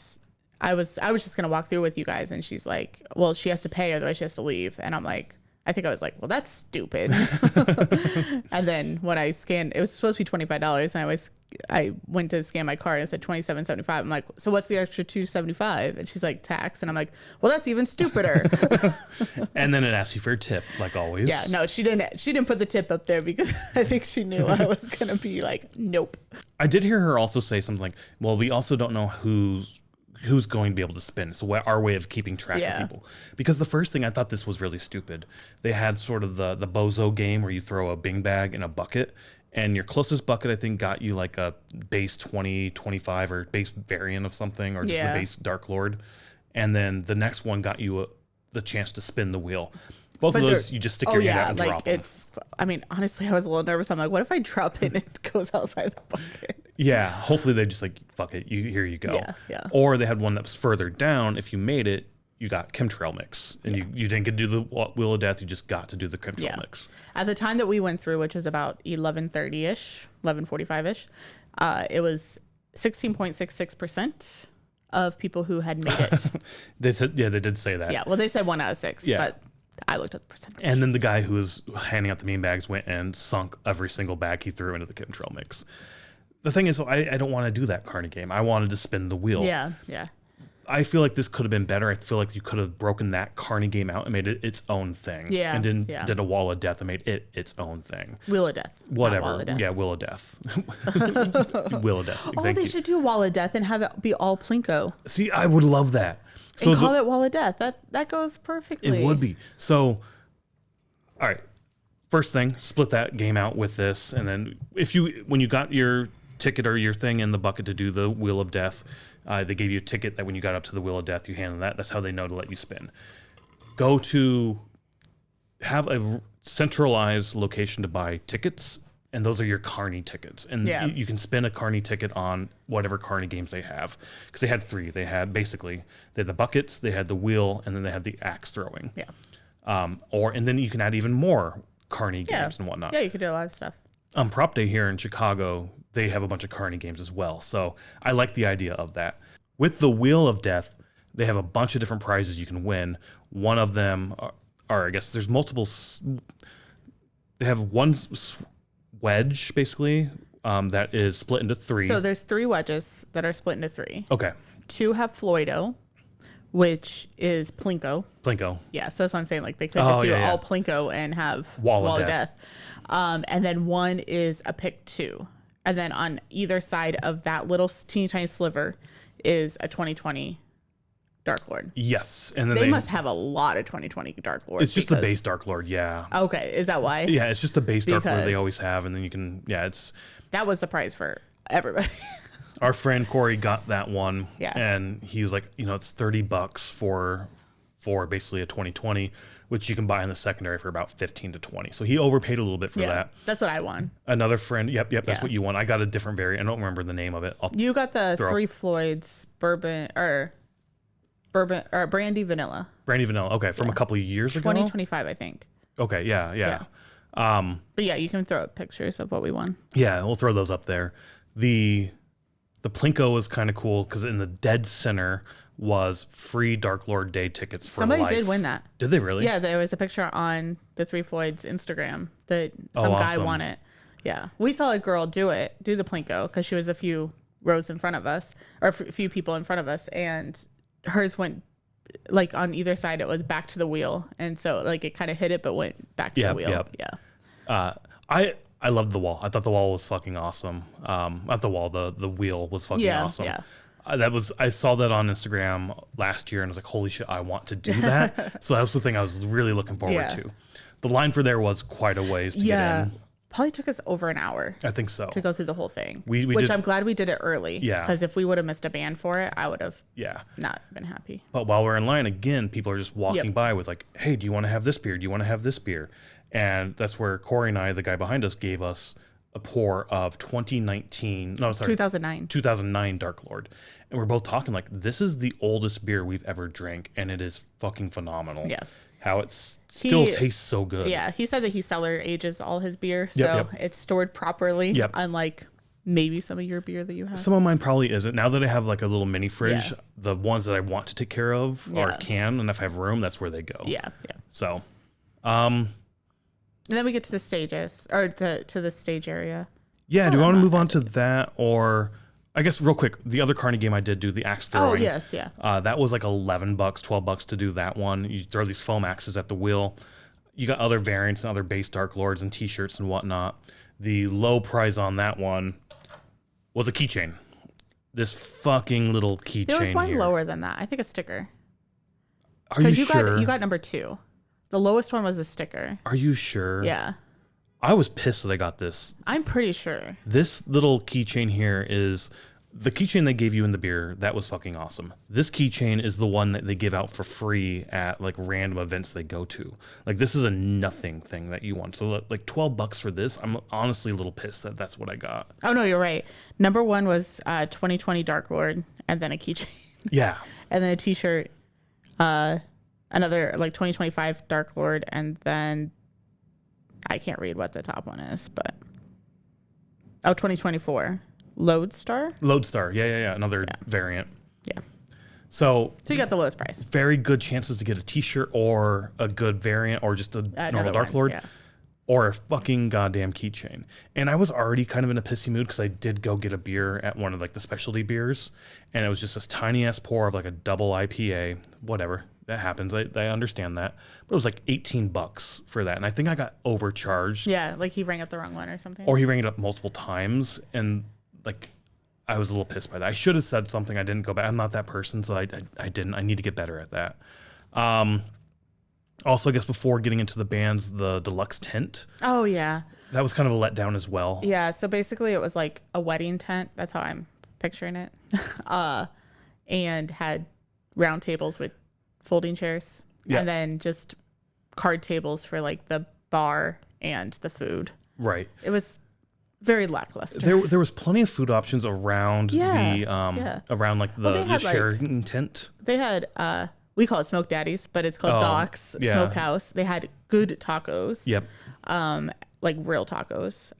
I was just gonna walk through with you guys, and she's like, well, she has to pay, otherwise she has to leave. And I think I was like, well, that's stupid. And then when I scanned, it was supposed to be $25, and I went to scan my card and it said $27.75. I'm like, so what's the extra $2.75? And she's like, tax. And I'm like, well, that's even stupider. And then it asks you for your tip, like always. Yeah, no, she didn't put the tip up there because I think she knew I was gonna be like, nope. I did hear her also say something like, well, we also don't know who's going to be able to spin. So our way of keeping track of people. Because the first thing, I thought this was really stupid. They had sort of the bozo game where you throw a bing bag in a bucket, and your closest bucket, I think, got you like a base 20, 25 or base variant of something, or just the base Dark Lord. And then the next one got you the chance to spin the wheel. Both of those, you just stick your hand out and drop them. I mean, honestly, I was a little nervous. I'm like, what if I drop it and it goes outside the bucket? Yeah, hopefully they just like, fuck it, here you go. Yeah. Or they had one that was further down. If you made it, you got chemtrail mix. And you didn't get to do the Wheel of Death, you just got to do the chemtrail mix. At the time that we went through, which was about 11:30-ish, 11:45-ish, it was 16.66% of people who had made it. They said, they did say that. Yeah, well, they said 1 out of 6, but I looked at the percentage. And then the guy who was handing out the bean bags went and sunk every single bag he threw into the chemtrail mix. The thing is, I don't want to do that carny game. I wanted to spin the wheel. Yeah. I feel like this could have been better. I feel like you could have broken that carny game out and made it its own thing. Yeah. And did a Wall of Death and made it its own thing. Wheel of Death. Whatever. Wall of Death. Yeah, Wheel of Death. Wheel of Death. They should do Wall of Death and have it be all Plinko. See, I would love that. So and call it Wall of Death. That goes perfectly. It would be. So, all right. First thing, split that game out with this. And then when you got your ticket or your thing in the bucket to do the Wheel of Death, they gave you a ticket that when you got up to the Wheel of Death, you handle that. That's how they know to let you spin. Go to have a centralized location to buy tickets, and those are your carny tickets. And you can spin a carny ticket on whatever carny games they have. Because they had 3. They had the buckets, they had the wheel, and then they had the axe throwing. Yeah. And then you can add even more carny games and whatnot. Yeah, you could do a lot of stuff. Prop Day here in Chicago, they have a bunch of carny games as well. So I like the idea of that. With the Wheel of Death, they have a bunch of different prizes you can win. One of them are I guess there's multiple. They have one wedge, basically, that is split into 3. So there's 3 wedges that are split into 3. Okay. 2 have Floydo, which is Plinko. Yeah, so that's what I'm saying. Like they could just do all Plinko and have Wall of Death. And then 1 is a pick 2. And then on either side of that little teeny tiny sliver is a 2020 Dark Lord. Yes. And then they must have a lot of 2020 Dark Lords. It's just the base Dark Lord, yeah. Okay, is that why? Yeah, it's just the base Dark Lord they always have, and then you can, that was the prize for everybody. Our friend Corey got that one, yeah, and he was like, it's $30 for basically a 2020, which you can buy in the secondary for about 15 to 20. So he overpaid a little bit for that. That's what I won. Another friend, that's what you won. I got a different variant. I don't remember the name of it. You got the 3 Floyds bourbon or brandy vanilla. Brandy vanilla. Okay, from a couple of years ago. 2025, I think. Okay, yeah. But yeah, you can throw up pictures of what we won. Yeah, we'll throw those up there. The Plinko was kind of cool because in the dead center was free Dark Lord Day tickets for Somebody life. did win that. Did they really? Yeah, there was a picture on the 3 Floyds Instagram that some guy won it. Yeah, we saw a girl do the Plinko because she was a few rows in front of us, or a few people in front of us, and hers went like on either side. It was back to the wheel, and so like it kind of hit it, but went back to the wheel. Yeah. I loved the wall. I thought the wall was fucking awesome. Not the wall, the wheel was fucking awesome. Yeah. I saw that on Instagram last year and I was like, holy shit, I want to do that. So that was the thing I was really looking forward to. The line for there was quite a ways to get in. Probably took us over an hour. I think so. To go through the whole thing. Which I'm glad we did it early. Yeah. Because if we would have missed a band for it, I would have not been happy. But while we're in line, again, people are just walking by with like, hey, do you want to have this beer? Do you want to have this beer? And that's where Corey and I, the guy behind us, gave us a pour of 2009 Dark Lord. And we're both talking like, this is the oldest beer we've ever drank, and it is fucking phenomenal. Yeah. How it still tastes so good. Yeah, he said that he cellar ages all his beer, so it's stored properly, unlike maybe some of your beer that you have. Some of mine probably isn't. Now that I have like a little mini fridge, the ones that I want to take care of are canned, and if I have room, that's where they go. Yeah. So, and then we get to the stages, or to the stage area. Yeah, do you want to move on to that, or... I guess real quick, the other Carney game I did do, the axe throwing. Oh, yes, yeah. That was like $11, $12 to do that one. You throw these foam axes at the wheel. You got other variants and other base Dark Lords and t-shirts and whatnot. The low prize on that one was a keychain. This fucking little keychain. There was one lower than that. I think a sticker. Are you sure? You got number 2. The lowest one was a sticker. Are you sure? Yeah. I was pissed that I got this. I'm pretty sure. This little keychain here is the keychain they gave you in the beer. That was fucking awesome. This keychain is the one that they give out for free at like random events they go to. Like this is a nothing thing that you want. So like $12 for this. I'm honestly a little pissed that that's what I got. Oh no, you're right. Number 1 was 2020 Dark Lord, and then a keychain. Yeah. And then a t-shirt. Another like 2025 Dark Lord, and then I can't read what the top one is, but 2024 Lodestar. Yeah. Another variant. Yeah. So you got the lowest price. Very good chances to get a t-shirt or a good variant or just a normal Dark Lord or a fucking goddamn keychain. And I was already kind of in a pissy mood because I did go get a beer at one of like the specialty beers, and it was just this tiny ass pour of like a double IPA, whatever. That happens. I understand that. But it was like $18 for that. And I think I got overcharged. Yeah, like he rang up the wrong one or something. Or he rang it up multiple times. And like, I was a little pissed by that. I should have said something. I didn't go back. I'm not that person, so I didn't. I need to get better at that. Also, I guess before getting into the bands, the deluxe tent. Oh, yeah. That was kind of a letdown as well. Yeah, so basically it was like a wedding tent. That's how I'm picturing it. And had round tables with folding chairs, and then just card tables for like the bar and the food. Right. It was very lackluster. There was plenty of food options around around like the sharing tent. They had we call it Smoke Daddies, but it's called Doc's Smokehouse. They had good tacos. Yep. Like real tacos.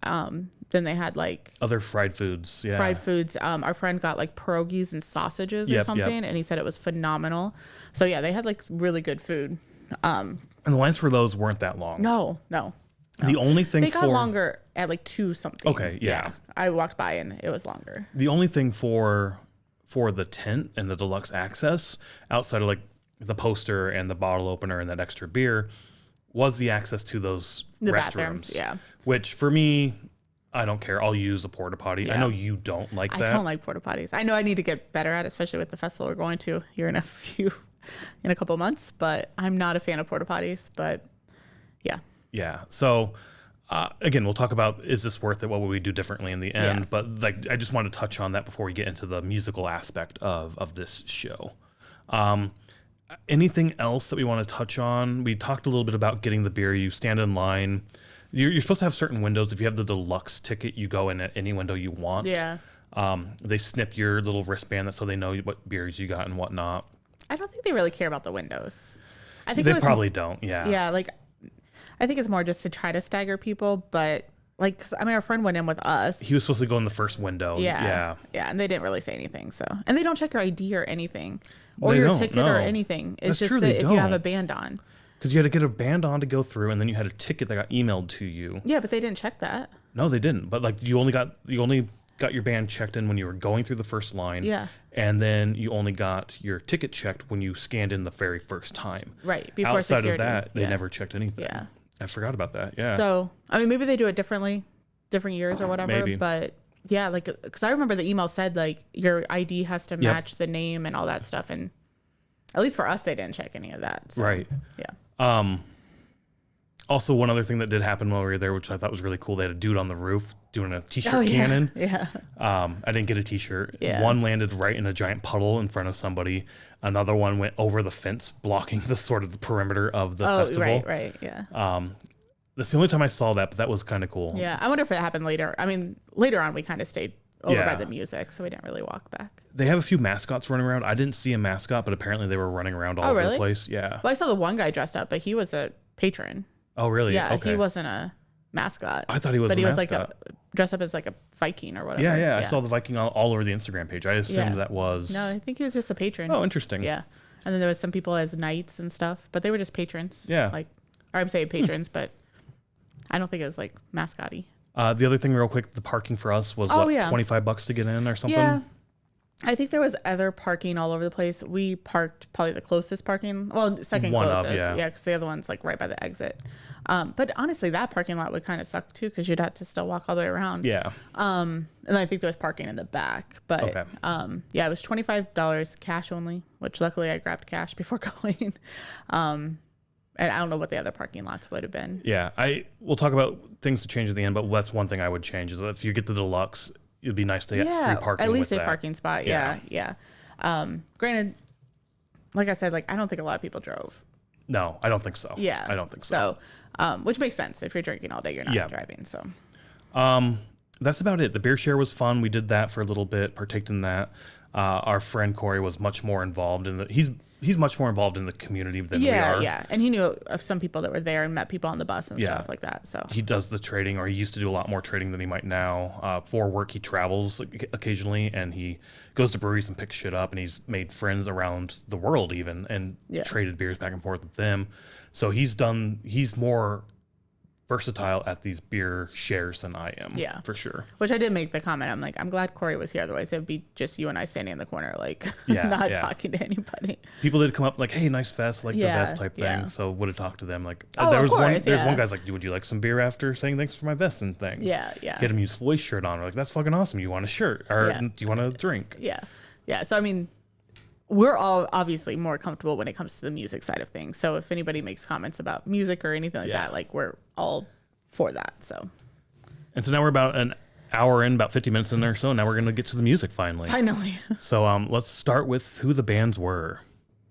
Then they had like other fried foods. Yeah. Fried foods. Our friend got like pierogies and sausages or something, and he said it was phenomenal. So yeah, they had like really good food. And the lines for those weren't that long. No. The only thing they got longer at like 2 something. Okay, yeah. I walked by and it was longer. The only thing for the tent and the deluxe access outside of like the poster and the bottle opener and that extra beer was the access to those restrooms. Yeah. Which for me, I don't care. I'll use a porta potty. Yeah. I know you don't like that. I don't like porta potties. I know I need to get better at it, especially with the festival we're going to here in a couple months. But I'm not a fan of porta potties. But yeah. Yeah. So again, we'll talk about is this worth it? What would we do differently in the end? Yeah. But like, I just want to touch on that before we get into the musical aspect of this show. Anything else that we want to touch on? We talked a little bit about getting the beer. You stand in line. You're supposed to have certain windows. If you have the deluxe ticket, you go in at any window you want. Yeah. They snip your little wristband so they know what beers you got and whatnot. I don't think they really care about the windows. I think they probably don't. Yeah. Yeah. Like, I think it's more just to try to stagger people, but like, 'cause, I mean, our friend went in with us. He was supposed to go in the first window. Yeah. And they didn't really say anything. So, and they don't check your ID or anything, or your ticket or anything. It's just that if you have a band on. Because you had to get a band on to go through, and then you had a ticket that got emailed to you. Yeah, but they didn't check that. No, they didn't. But like, you only got your band checked in when you were going through the first line. Yeah. And then you only got your ticket checked when you scanned in the very first time. Right. Before outside security. of that, they never checked anything. Yeah. I forgot about that. Yeah. So I mean, maybe they do it differently, different years or whatever. Maybe. But Yeah, like, because I remember the email said, like, your ID has to match the name and all that stuff. And at least for us, they didn't check any of that. So, right. Yeah. Also, one other thing that did happen while we were there, which I thought was really cool, they had a dude on the roof doing a T-shirt cannon. Yeah. I didn't get a T-shirt. Yeah. One landed right in a giant puddle in front of somebody. Another one went over the fence, blocking the sort of the perimeter of the festival. Right, yeah. That's the only time I saw that, but that was kind of cool. Yeah, I wonder if it happened later. I mean, later on, we kind of stayed over by the music, so we didn't really walk back. They have a few mascots running around. I didn't see a mascot, but apparently they were running around all over the place. Yeah. Well, I saw the one guy dressed up, but he was a patron. Oh, really? Yeah, okay. he wasn't a mascot. I thought he was a mascot. But he was dressed up as like a Viking or whatever. Yeah. I saw the Viking all over the Instagram page. I assumed that was... No, I think he was just a patron. Oh, interesting. Yeah. And then there was some people as knights and stuff, but they were just patrons. Yeah. Or I'm saying patrons, but I don't think it was like mascot-y. The other thing real quick, the parking for us was $25 to get in or something? Yeah. I think there was other parking all over the place. We parked probably the closest parking. Well, second closest. Yeah, because the other one's like right by the exit. But honestly, that parking lot would kind of suck too because you'd have to still walk all the way around. Yeah. And I think there was parking in the back. But it was $25 cash only, which luckily I grabbed cash before going. And I don't know what the other parking lots would have been. Yeah. We'll talk about things to change at the end, but that's one thing I would change is that if you get the deluxe, it'd be nice to get free parking. At least a parking spot. Yeah. Granted, like I said, like I don't think a lot of people drove. No, I don't think so. Yeah. I don't think so. So, which makes sense. If you're drinking all day, you're not driving. So, that's about it. The beer share was fun. We did that for a little bit, partaked in that. Our friend Corey was much more involved in he's much more involved in the community than we are. Yeah, and he knew of some people that were there and met people on the bus and stuff like that. So he does the trading, or he used to do a lot more trading than he might now. For work, he travels occasionally, and he goes to breweries and picks shit up, and he's made friends around the world even, and traded beers back and forth with them. So he's more versatile at these beer shares than I am. Yeah, for sure. Which I did make the comment. I'm like, I'm glad Corey was here. Otherwise, it'd be just you and I standing in the corner, like not talking to anybody. People did come up like, "Hey, nice vest," like the vest type thing. Yeah. So would have talked to them. Like, There's one guy's like, "Would you like some beer after saying thanks for my vest and things?" Yeah. He had a Municipal Waste shirt on. We're like, that's fucking awesome. You want a shirt or do you want a drink? Yeah. So I mean, we're all obviously more comfortable when it comes to the music side of things. So if anybody makes comments about music or anything like that, like we're all for that. So now we're about an hour in, about 50 minutes in there. So now we're going to get to the music finally. So let's start with who the bands were.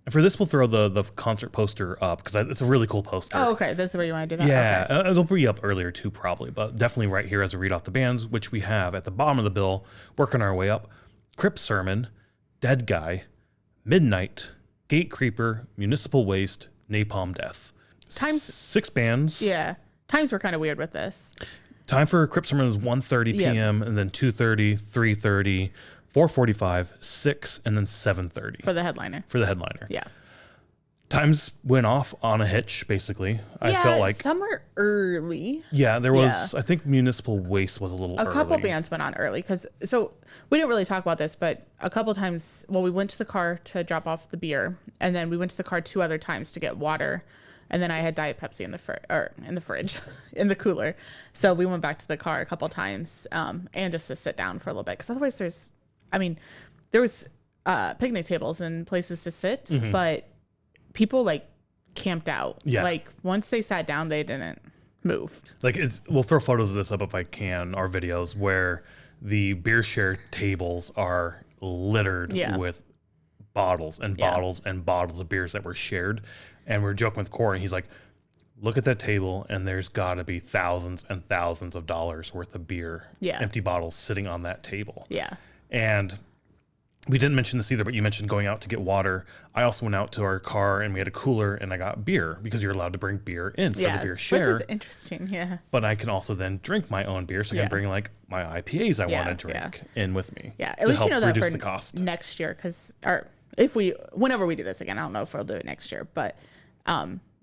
And for this, we'll throw the concert poster up because it's a really cool poster. Oh, okay. This is where you want to do that? Yeah. Okay. It'll be up earlier too, probably, but definitely right here as a read off the bands, which we have at the bottom of the bill, working our way up. Crypt Sermon, Deadguy, Midnight, Gatecreeper, Municipal Waste, Napalm Death. 6 bands. Yeah. Times were kind of weird with this. Time for Crypt Sermon was 1:30 p.m. and then 2:30, 3:30, 4:45, 6, and then 7:30. For the headliner. Yeah. Times went off on a hitch, basically. I felt like some were early. Yeah, there was. I think Municipal Waste was a little early. A couple bands went on early so we didn't really talk about this, but a couple times, we went to the car to drop off the beer, and then we went to the car 2 other times to get water. And then I had Diet Pepsi in the fridge, in the cooler. So we went back to the car a couple times, and just to sit down for a little bit. Because otherwise there was picnic tables and places to sit, but people like camped out. Yeah. Like once they sat down, they didn't move. Like we'll throw photos of this up if I can, or videos where the beer share tables are littered with bottles and bottles and bottles of beers that were shared. And we're joking with Corey, and he's like, look at that table, and there's got to be thousands and thousands of dollars worth of beer, empty bottles sitting on that table. Yeah. And we didn't mention this either, but you mentioned going out to get water. I also went out to our car, and we had a cooler, and I got beer, because you're allowed to bring beer in for the beer share. Which is interesting, But I can also then drink my own beer, so I can bring like my IPAs I want to drink in with me. Yeah, at least you know that for the cost. Next year, whenever we do this again, I don't know if we'll do it next year, but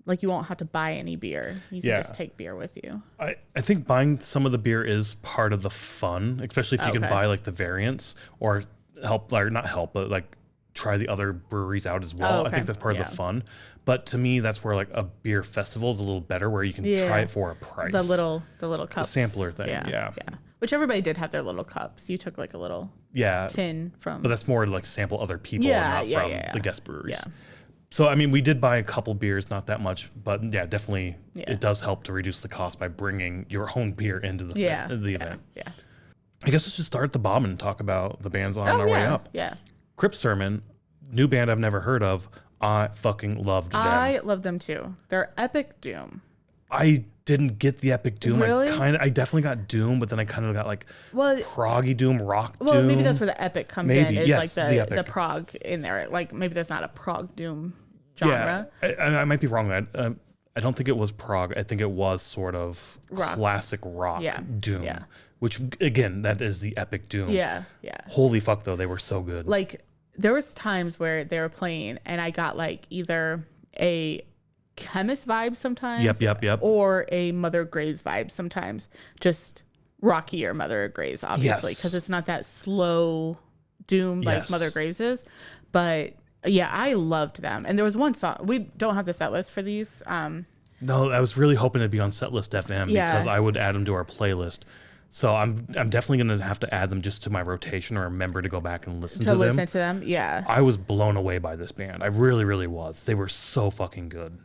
like you won't have to buy any beer. You can just take beer with you. I think buying some of the beer is part of the fun, especially if you can buy like the variants or but like try the other breweries out as well. I think that's part of the fun. But to me, that's where like a beer festival is a little better, where you can try it for a price. The little cups. The sampler thing. Yeah. Which everybody did have their little cups. You took like a little tin from. But that's more like sample other people, not from the guest breweries. Yeah. So, I mean, we did buy a couple beers, not that much, but yeah, definitely it does help to reduce the cost by bringing your own beer into the event. Yeah. I guess let's just start at the bottom and talk about the bands on our way up. Yeah. Crypt Sermon, new band I've never heard of. I fucking loved them. I love them too. They're epic doom. I didn't get the epic doom. Really? I definitely got doom, but then I kind of got like proggy doom, rock doom. Well, maybe that's where the epic comes in. Is yes, like the prog in there. Like maybe there's not a prog doom genre. Yeah, I might be wrong. I don't think it was prog. I think it was sort of classic rock doom. Yeah. Which again, that is the epic doom. Yeah. Holy fuck, though, they were so good. Like there was times where they were playing, and I got like either a Chemist vibe sometimes. Yep. Or a Mother Graves vibe sometimes. Just rockier Mother Graves, obviously, because it's not that slow doom like Mother Graves is. But yeah, I loved them. And there was one song. We don't have the set list for these. No, I was really hoping it'd be on Setlist FM because I would add them to our playlist. So I'm definitely going to have to add them just to my rotation or remember to go back and listen to them. Yeah. I was blown away by this band. I really, really was. They were so fucking good.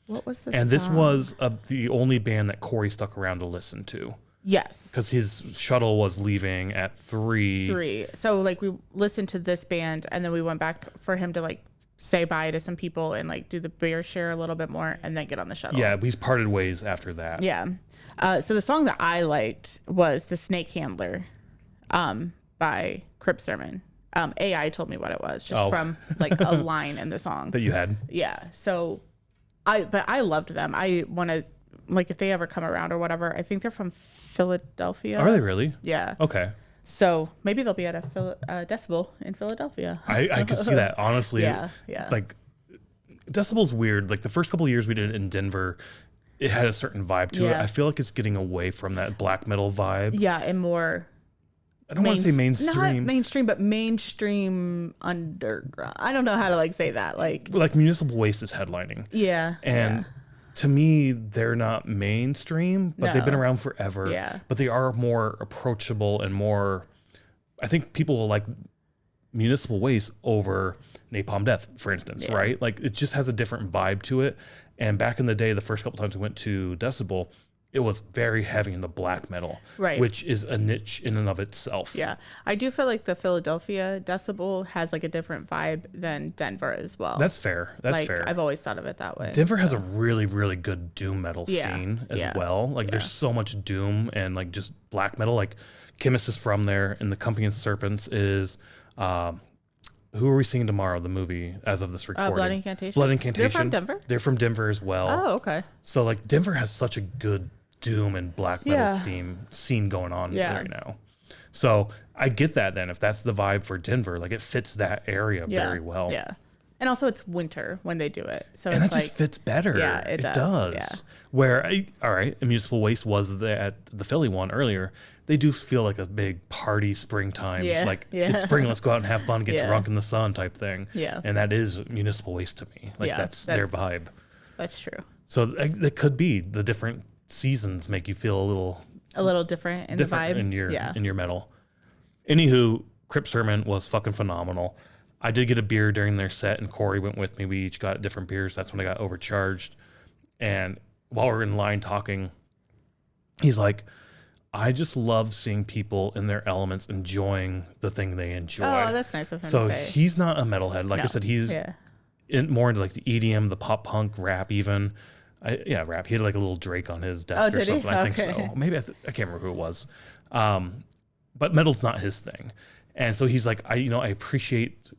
What was the And song? this was the only band that Corey stuck around to listen to. Yes. Because his shuttle was leaving at 3. So like we listened to this band and then we went back for him to like say bye to some people and like do the beer share a little bit more and then get on the shuttle. Yeah, we parted ways after that. Yeah. So the song that I liked was The Snake Handler by Crypt Sermon. AI told me what it was just from like a line in the song. That you had? Yeah. So I loved them. I want to, like, if they ever come around or whatever, I think they're from Philadelphia. Are they really? Yeah. Okay. So maybe they'll be at a Decibel in Philadelphia. I could see that, honestly. Yeah. Like, Decibel's weird. Like, the first couple of years we did it in Denver, it had a certain vibe to it. I feel like it's getting away from that black metal vibe. Yeah, and more... I don't want to say mainstream. Not mainstream, but mainstream underground. I don't know how to like say that. Like Municipal Waste is headlining. Yeah. And to me, they're not mainstream, but they've been around forever. Yeah. But they are more approachable and more. I think people will like Municipal Waste over Napalm Death, for instance, right? Like it just has a different vibe to it. And back in the day, the first couple times we went to Decibel, it was very heavy in the black metal, which is a niche in and of itself. Yeah. I do feel like the Philadelphia Decibel has like a different vibe than Denver as well. That's fair. That's fair. I've always thought of it that way. Denver has a really, really good doom metal scene as well. Like there's so much doom and like just black metal. Like Chemist is from there, and the Company of Serpents is... who are we seeing tomorrow? The movie as of this recording. Blood Incantation. Blood Incantation. They're from Denver? They're from Denver as well. Oh, okay. So like Denver has such a good doom and black metal scene going on right now. So I get that then. If that's the vibe for Denver, like it fits that area very well. Yeah. And also it's winter when they do it. So and it's that just fits better. Yeah, it does. Yeah. Where all right, Municipal Waste was at the Philly one earlier. They do feel like a big party springtime. Yeah. It's like it's spring, let's go out and have fun, get drunk in the sun type thing. Yeah. And that is Municipal Waste to me. Like that's their vibe. That's true. So that could be the different seasons make you feel a little different in the vibe in your metal. Anywho, Crypt Sermon was fucking phenomenal. I did get a beer during their set, and Corey went with me. We each got different beers. That's when I got overcharged. And while we're in line talking, he's like, I just love seeing people in their elements enjoying the thing they enjoy. Oh, that's nice of him so to say. He's not a metalhead. Like I said, he's more into like the EDM, the pop punk, rap even. Rap. He had like a little Drake on his desk or something. I think so. Maybe I can't remember who it was. But metal's not his thing. And so he's like, I appreciate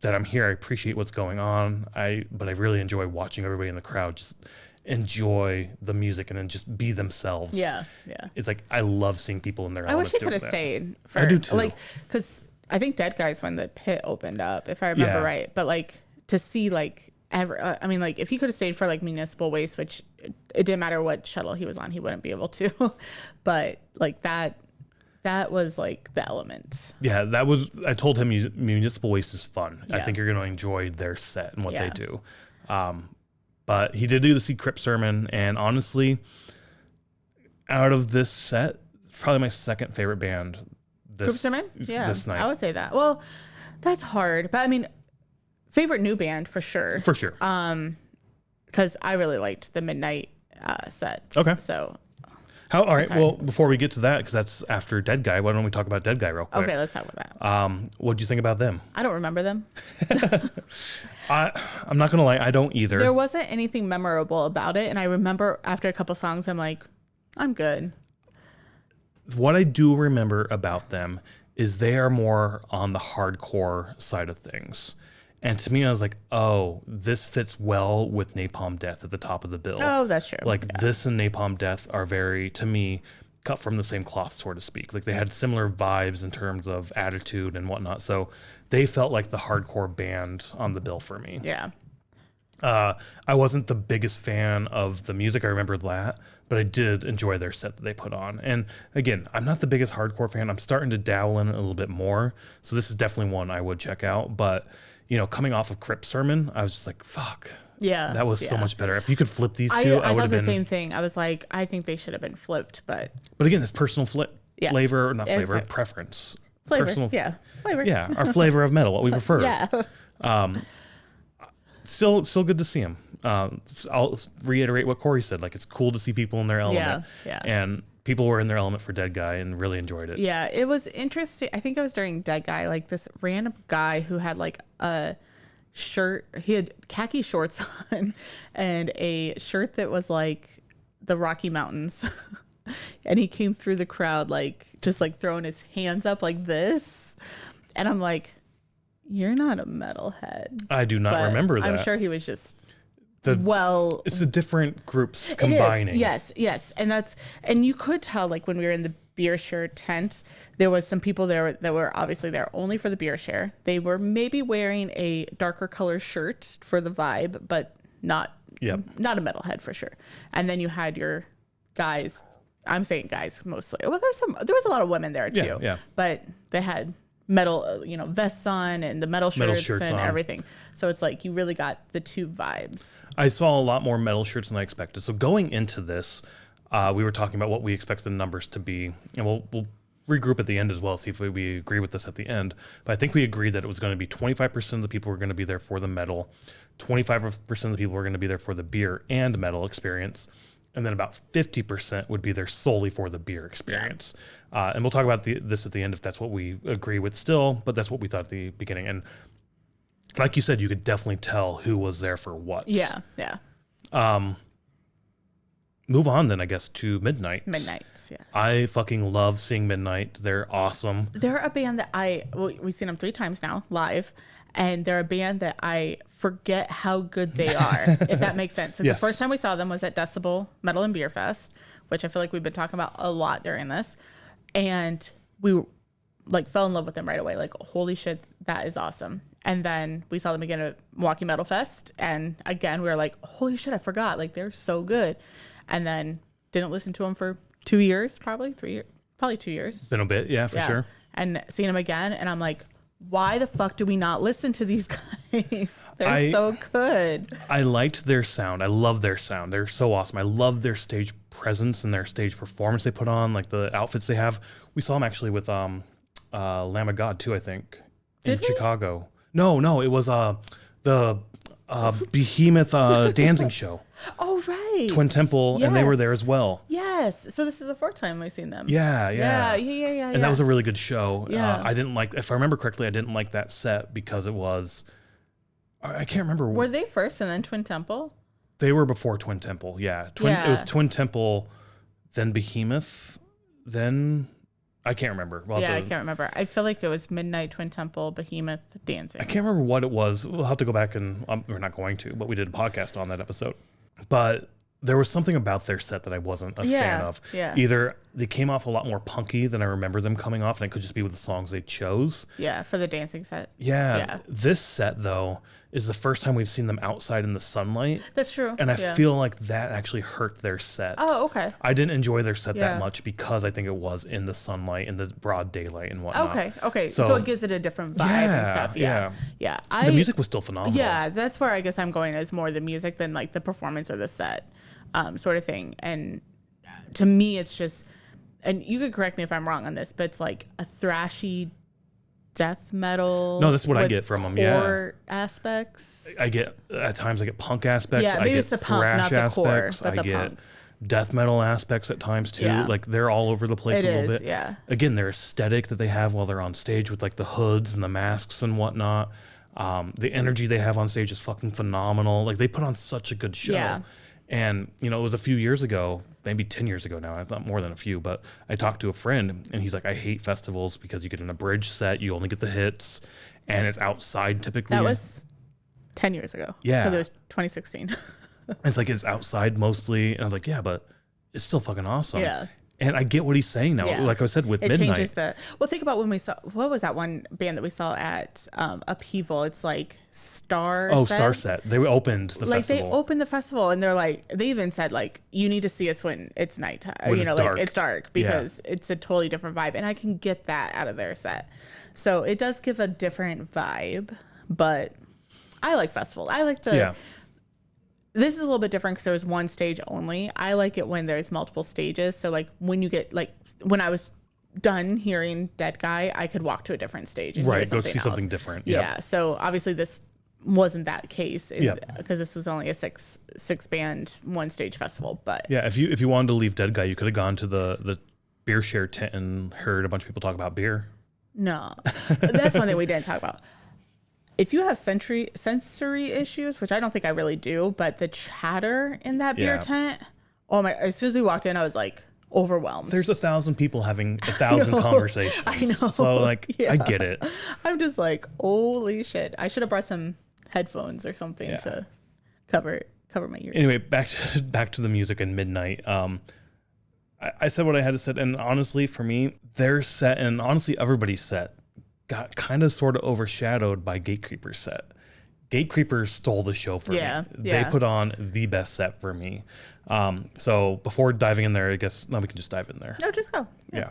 that I'm here. I appreciate what's going on. But I really enjoy watching everybody in the crowd just enjoy the music and then just be themselves. Yeah. It's like I love seeing people in their elements. I wish he could have stayed. I do too. Like, because I think Deadguy's when the pit opened up, if I remember right. But like to see like I mean, like if he could have stayed for like Municipal Waste, which it didn't matter what shuttle he was on, he wouldn't be able to. But like that was like the element. Yeah, that was. I told him Municipal Waste is fun. I think you're going to enjoy their set and what they do. But he did do the Crypt Sermon, and honestly, out of this set, probably my second favorite band this night. I would say that. Well, that's hard. But I mean, favorite new band for sure. For sure. Because I really liked the Midnight set. Okay. So. All right. Well, before we get to that, because that's after Deadguy, why don't we talk about Deadguy real quick? Okay, let's talk about that. What do you think about them? I don't remember them. I'm not going to lie. I don't either. There wasn't anything memorable about it. And I remember after a couple songs, I'm like, I'm good. What I do remember about them is they are more on the hardcore side of things. And to me, I was like, oh, this fits well with Napalm Death at the top of the bill. Oh, that's true. Like this and Napalm Death are very, to me, cut from the same cloth, so to speak. Like they had similar vibes in terms of attitude and whatnot. So they felt like the hardcore band on the bill for me. Yeah. I wasn't the biggest fan of the music. I remember that, but I did enjoy their set that they put on. And again, I'm not the biggest hardcore fan. I'm starting to dabble in it a little bit more. So this is definitely one I would check out. But coming off of Crypt Sermon, I was just like, fuck. Yeah. That was so much better. If you could flip these two, I would have been. I thought the same thing. I was like, I think they should have been flipped, but. But again, it's personal flavor, or not flavor, exactly. Preference. Flavor. Personal, flavor. Yeah. Our flavor of metal, what we prefer. Yeah. Still good to see him. I'll reiterate what Corey said. Like, it's cool to see people in their element. Yeah. And people were in their element for Deadguy and really enjoyed it. Yeah, it was interesting. I think it was during Deadguy, like this random guy who had like a shirt. He had khaki shorts on and a shirt that was like the Rocky Mountains. And he came through the crowd, like just like throwing his hands up like this. And I'm like, you're not a metalhead. I do not remember that. I'm sure he was just it's the different groups combining. Yes. And you could tell, like when we were in the beer share tent, there was some people there that were obviously there only for the beer share. They were maybe wearing a darker color shirt for the vibe, but not a metalhead for sure. And then you had your guys. I'm saying guys mostly. Well, there was a lot of women there too. Yeah. But they had metal, vests on and the metal shirts and on. everything. So it's like you really got the two vibes. I saw a lot more metal shirts than I expected. So going into this, we were talking about what we expect the numbers to be, and we'll regroup at the end as well, see if we agree with this at the end. But I think we agreed that it was going to be 25% of the people were going to be there for the metal, 25% of the people were going to be there for the beer and metal experience, and then about 50% would be there solely for the beer experience. And we'll talk about this at the end if that's what we agree with still, but that's what we thought at the beginning. And like you said, you could definitely tell who was there for what. Yeah. Move on then, I guess, to Midnight. Yes. I fucking love seeing Midnight. They're awesome. They're a band that we've seen them 3 times now live, and they're a band that I forget how good they are, if that makes sense. And yes. The first time we saw them was at Decibel Metal and Beer Fest, which I feel like we've been talking about a lot during this. And we like fell in love with them right away. Like, holy shit, that is awesome. And then we saw them again at Milwaukee Metal Fest. And again, we were like, holy shit, I forgot. Like, they're so good. And then didn't listen to them for 2 years, probably 3 years, probably 2 years. Been a bit, yeah, for sure. And seeing them again, and I'm like, why the fuck do we not listen to these guys? They're so good. I liked their sound. I love their sound. They're so awesome. I love their stage presence and their stage performance they put on, like the outfits they have. We saw them actually with Lamb of God too, I think, in Chicago. No, it was the Behemoth dancing show. Oh, right. Twin Temple, yes. And they were there as well. Yes. So this is the 4th time we've seen them. Yeah. And that was a really good show. Yeah. I didn't like, if I remember correctly, I didn't like that set because it was, I can't remember. Were they first and then Twin Temple? They were before Twin Temple, yeah. It was Twin Temple, then Behemoth, then I can't remember. I can't remember. I feel like it was Midnight, Twin Temple, Behemoth, Dancing. I can't remember what it was. We'll have to go back and we're not going to, but we did a podcast on that episode. But there was something about their set that I wasn't a fan of. Yeah. Either they came off a lot more punky than I remember them coming off, and it could just be with the songs they chose. Yeah, for the dancing set. Yeah. This set, though, is the first time we've seen them outside in the sunlight. That's true. And I feel like that actually hurt their set. Oh, okay. I didn't enjoy their set that much because I think it was in the sunlight, in the broad daylight and whatnot. Okay. So it gives it a different vibe and stuff. Yeah. The music was still phenomenal. Yeah, that's where I guess I'm going as more the music than like the performance or the set sort of thing. And to me, it's just, and you could correct me if I'm wrong on this, but it's like a thrashy death metal. No, this is what I get from them. Yeah, aspects. I get at times I get punk aspects. Yeah, maybe it's the punk, not the core, but I get punk. death metal aspects at times too. Yeah. Like they're all over the place a little bit. Yeah. Again, their aesthetic that they have while they're on stage with like the hoods and the masks and whatnot. The energy they have on stage is fucking phenomenal. Like they put on such a good show. Yeah. And, you know, it was a few years ago, maybe 10 years ago now, not more than a few, but I talked to a friend and he's like, I hate festivals because you get an abridged set, you only get the hits, and it's outside typically. That was 10 years ago. Yeah. Because it was 2016. It's like it's outside mostly. And I was like, yeah, but it's still fucking awesome. Yeah. And I get what he's saying now. Yeah. Like I said, with it Midnight. changes well, think about when we saw, what was that one band that we saw at Upheaval? It's like Star Set. Star Set. They opened the festival. They opened the festival and they're like, they even said like, you need to see us when it's nighttime. When it's dark. Like it's dark because it's a totally different vibe. And I can get that out of their set. So it does give a different vibe, but I like festival. I like the... This is a little bit different because there was one stage only. I like it when there's multiple stages. So like when you get like when I was done hearing Deadguy, I could walk to a different stage and hear go see something different. Yep. Yeah. So obviously this wasn't that case because this was only a six band one stage festival. But yeah, if you wanted to leave Deadguy, you could have gone to the beer share tent and heard a bunch of people talk about beer. No, that's one thing we didn't talk about. If you have sensory issues, which I don't think I really do, but the chatter in that beer tent, oh my! As soon as we walked in, I was like overwhelmed. There's 1,000 people having 1,000 conversations. I know. So like, I get it. I'm just like, holy shit! I should have brought some headphones or something to cover my ears. Anyway, back to the music and Midnight. I said what I had to say, and honestly, for me, their set and honestly everybody's set got kind of sort of overshadowed by Gatecreeper's set. Gatecreeper stole the show for me. They put on the best set for me. So before diving in there, I guess now we can just dive in there. No, just go. Yeah.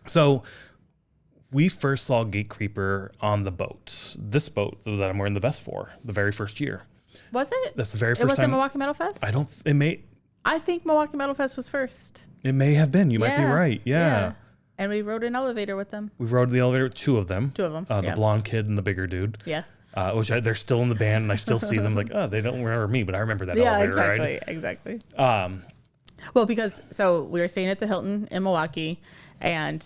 So we first saw Gatecreeper on the boat. This boat that I'm wearing the vest for, the very first year. Was it? That's the very first time. It wasn't Milwaukee Metal Fest? I think Milwaukee Metal Fest was first. It may have been. You might be right. Yeah. And we rode an elevator with them. We rode the elevator with two of them. The blonde kid and the bigger dude. Yeah. They're still in the band, and I still see them like, oh, they don't remember me, but I remember that elevator ride. Exactly. Well, because we were staying at the Hilton in Milwaukee, and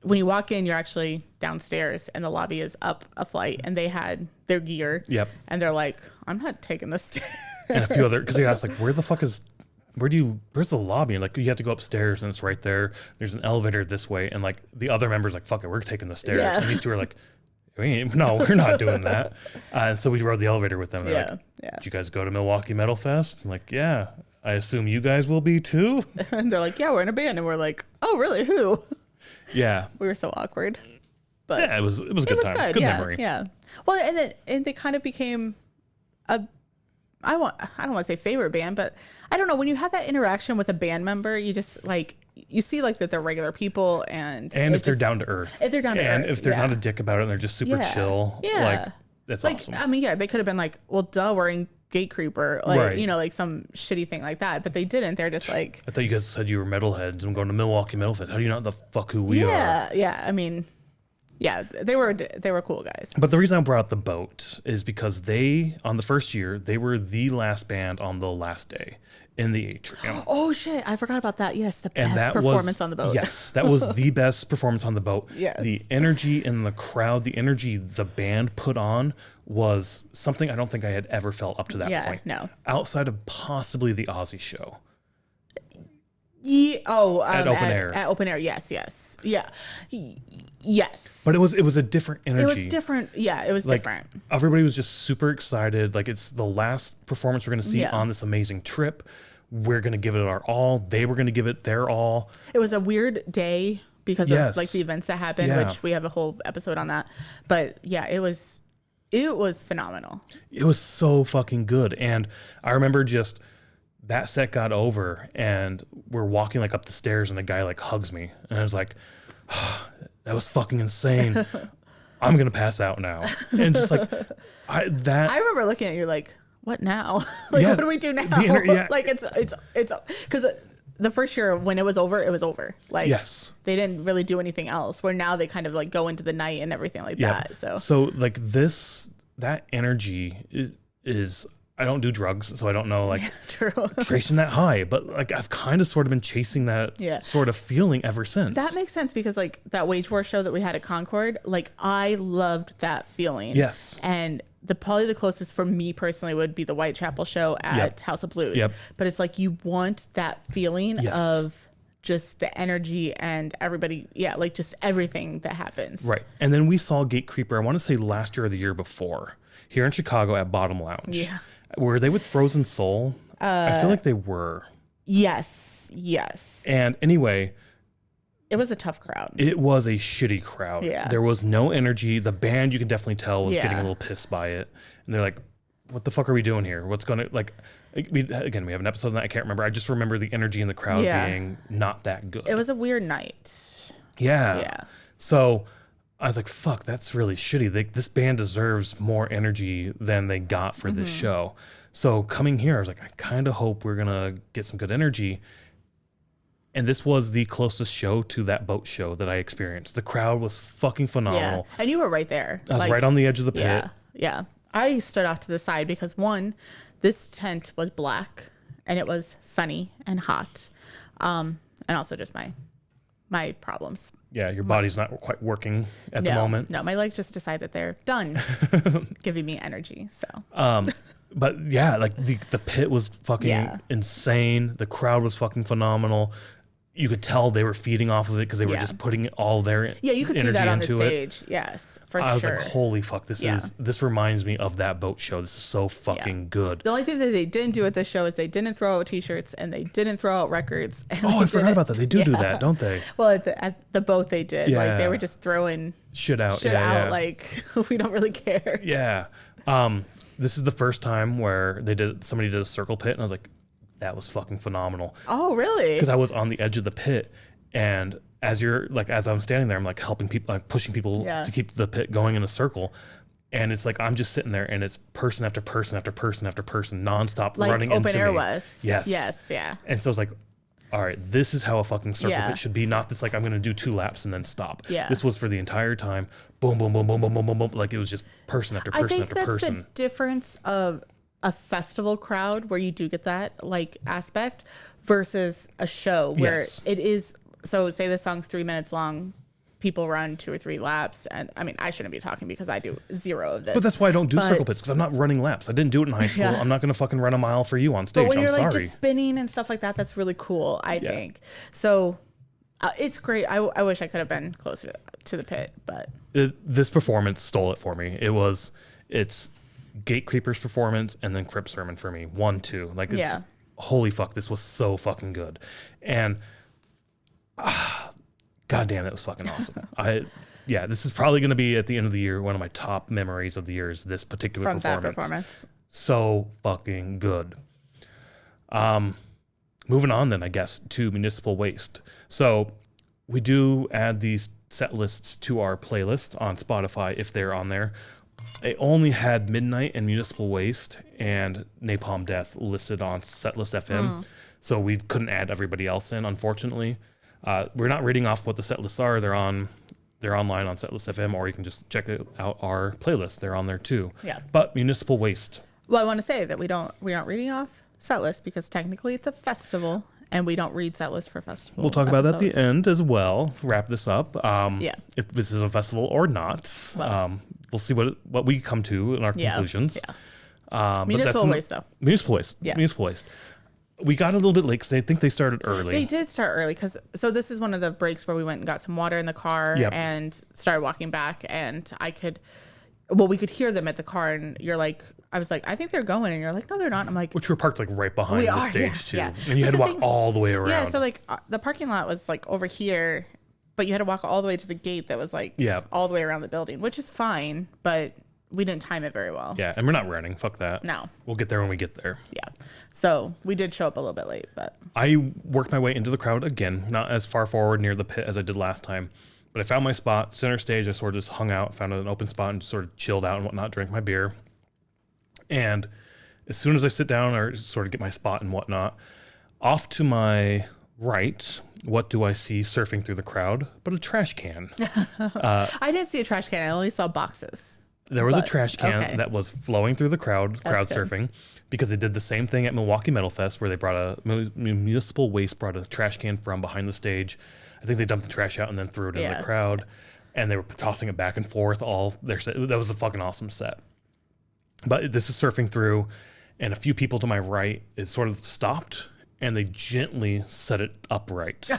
when you walk in, you're actually downstairs, and the lobby is up a flight, and they had their gear. Yep. And they're like, I'm not taking the stairs. And a few other, because they asked like, where's the lobby? And like, you have to go upstairs and it's right there. There's an elevator this way. And like the other members like, fuck it, we're taking the stairs. Yeah. And these two are like, no, we're not doing that. And so we rode the elevator with them. And they're like, did you guys go to Milwaukee Metal Fest? I'm like, yeah, I assume you guys will be too. And they're like, yeah, we're in a band. And we're like, oh, really? Who? Yeah. We were so awkward. But yeah, it was a good time. Good memory. Yeah. Well, and they kind of became I don't want to say favorite band, but I don't know. When you have that interaction with a band member, you just like, you see like that they're regular people and if they're down to earth. If they're down to earth. And if they're not a dick about it and they're just super chill. Yeah. Like, that's like, awesome. I mean, they could have been like, well, duh, we're in Gatecreeper. Like, like some shitty thing like that. But they didn't. They're just like. I thought you guys said you were metalheads and I'm going to Milwaukee Metal Fest. How do you know the fuck who we are? Yeah. I mean. Yeah, they were cool guys. But the reason I brought up the boat is because on the first year, they were the last band on the last day in the atrium. Oh, shit. I forgot about that. Yes, the best performance on the boat. Yes, that was the best performance on the boat. Yes. The energy in the crowd, the energy the band put on was something I don't think I had ever felt up to that point. Yeah, no. Outside of possibly the Aussie show. Yeah, at open air. At open air, yes. Yeah. Yes. But it was a different energy. It was different. Yeah, it was different. Everybody was just super excited. Like, it's the last performance we're going to see on this amazing trip. We're going to give it our all. They were going to give it their all. It was a weird day because of like the events that happened, which we have a whole episode on that. But yeah, it was phenomenal. It was so fucking good. And I remember just that set got over and we're walking like up the stairs and the guy like hugs me. And I was like, oh, that was fucking insane. I'm going to pass out now. And just like I remember looking at you like, what now? Like, what do we do now? Like it's because the first year when it was over, it was over. Like, yes, they didn't really do anything else. Where now they kind of like go into the night and everything like that. So like that energy is I don't do drugs, so I don't know like True. tracing that high, but like I've kind of sort of been chasing that sort of feeling ever since. That makes sense because like that Wage War show that we had at Concord, like I loved that feeling. Yes. And probably the closest for me personally would be the Whitechapel show at House of Blues. Yep. But it's like you want that feeling of just the energy and everybody, like just everything that happens. Right. And then we saw Gatecreeper, I want to say last year or the year before, here in Chicago at Bottom Lounge. Yeah. Were they with Frozen Soul? I feel like they were. Yes. And anyway, it was a tough crowd. It was a shitty crowd. Yeah. There was no energy. The band, you can definitely tell, was getting a little pissed by it. And they're like, what the fuck are we doing here? What's going to, like, we have an episode on that. I can't remember. I just remember the energy in the crowd being not that good. It was a weird night. Yeah. So I was like, fuck, that's really shitty. This band deserves more energy than they got for this show. So coming here, I was like, I kind of hope we're going to get some good energy. And this was the closest show to that boat show that I experienced. The crowd was fucking phenomenal. Yeah. And you were right there. I was right on the edge of the pit. Yeah. I stood off to the side because one, this tent was black and it was sunny and hot. And also just my problems. Yeah, your body's not quite working at the moment. No, my legs just decide that they're done giving me energy. So but yeah, like the pit was fucking insane. The crowd was fucking phenomenal. You could tell they were feeding off of it because they were just putting all their you could see that on the stage. It. Yes, for sure. I was like, holy fuck, this reminds me of that boat show. This is so fucking good. The only thing that they didn't do at this show is they didn't throw out t-shirts and they didn't throw out records. And I forgot about that. They do that, don't they? Well, at the boat they did. Yeah. Like they were just throwing shit out. Like we don't really care. Yeah. This is the first time where somebody did a circle pit and I was like, that was fucking phenomenal. Oh, really? Because I was on the edge of the pit, and as I'm standing there, I'm like helping people, like pushing people to keep the pit going in a circle, and it's like I'm just sitting there, and it's person after person after person after person, nonstop like running into me. Open air was. Yes. Yeah. And so it's like, all right, this is how a fucking circle pit should be. Not this like I'm gonna do 2 laps and then stop. Yeah. This was for the entire time. Boom, boom, boom, boom, boom, boom, boom, boom. Like it was just person after person after person. I think that's the difference of a festival crowd where you do get that like aspect versus a show where it is. So say the song's 3 minutes long, people run 2 or 3 laps, and I mean I shouldn't be talking because I do 0 of this. But that's why I don't do circle pits because I'm not running laps. I didn't do it in high school. I'm not gonna fucking run a mile for you on stage. But when you're sorry. like just spinning and stuff like that, that's really cool. I think so. It's great. I wish I could have been closer to the pit, but this performance stole it for me. It's Gatecreeper's performance and then Crypt Sermon for me. 1, 2. Like it's holy fuck, this was so fucking good. And god damn, it was fucking awesome. This is probably gonna be at the end of the year one of my top memories of the year is this particular performance. So fucking good. Moving on then, I guess, to Municipal Waste. So we do add these set lists to our playlist on Spotify if they're on there. I only had Midnight and Municipal Waste and Napalm Death listed on Setlist FM, so we couldn't add everybody else in, unfortunately. We're not reading off what the set lists are. They're online on Setlist FM, or you can just check out our playlist. They're on there too. Yeah. But Municipal Waste. Well, I want to say that we aren't reading off set list because technically it's a festival and we don't read set list for festival. We'll talk about that at the end as well. Wrap this up. If this is a festival or not. Well, we'll see what we come to in our conclusions. Yeah. Municipal Waste, though. Municipal Waste. Yeah. Municipal Waste. We got a little bit late because I think they started early. They did start early so this is one of the breaks where we went and got some water in the car and started walking back, and we could hear them at the car, and I was like, I think they're going, and you're like, no, they're not. I'm like, which were parked like right behind the stage too, and you had to walk all the way around. Yeah, so like the parking lot was like over here, but you had to walk all the way to the gate that was like all the way around the building, which is fine, but we didn't time it very well. Yeah, and we're not running. Fuck that. No. We'll get there when we get there. Yeah. So we did show up a little bit late, but I worked my way into the crowd again, not as far forward near the pit as I did last time. But I found my spot, center stage. I sort of just hung out, found an open spot, and just sort of chilled out and whatnot, drank my beer. And as soon as I sit down or sort of get my spot and whatnot, off to my right, what do I see surfing through the crowd but a trash can? I didn't see a trash can. I only saw boxes. There was a trash can that was flowing through the crowd surfing, because they did the same thing at Milwaukee Metal Fest, where they brought a municipal waste, brought a trash can from behind the stage. I think they dumped the trash out and then threw it in the crowd, and they were tossing it back and forth all their set. That was a fucking awesome set. But this is surfing through, and a few people to my right, it sort of stopped, and they gently set it upright.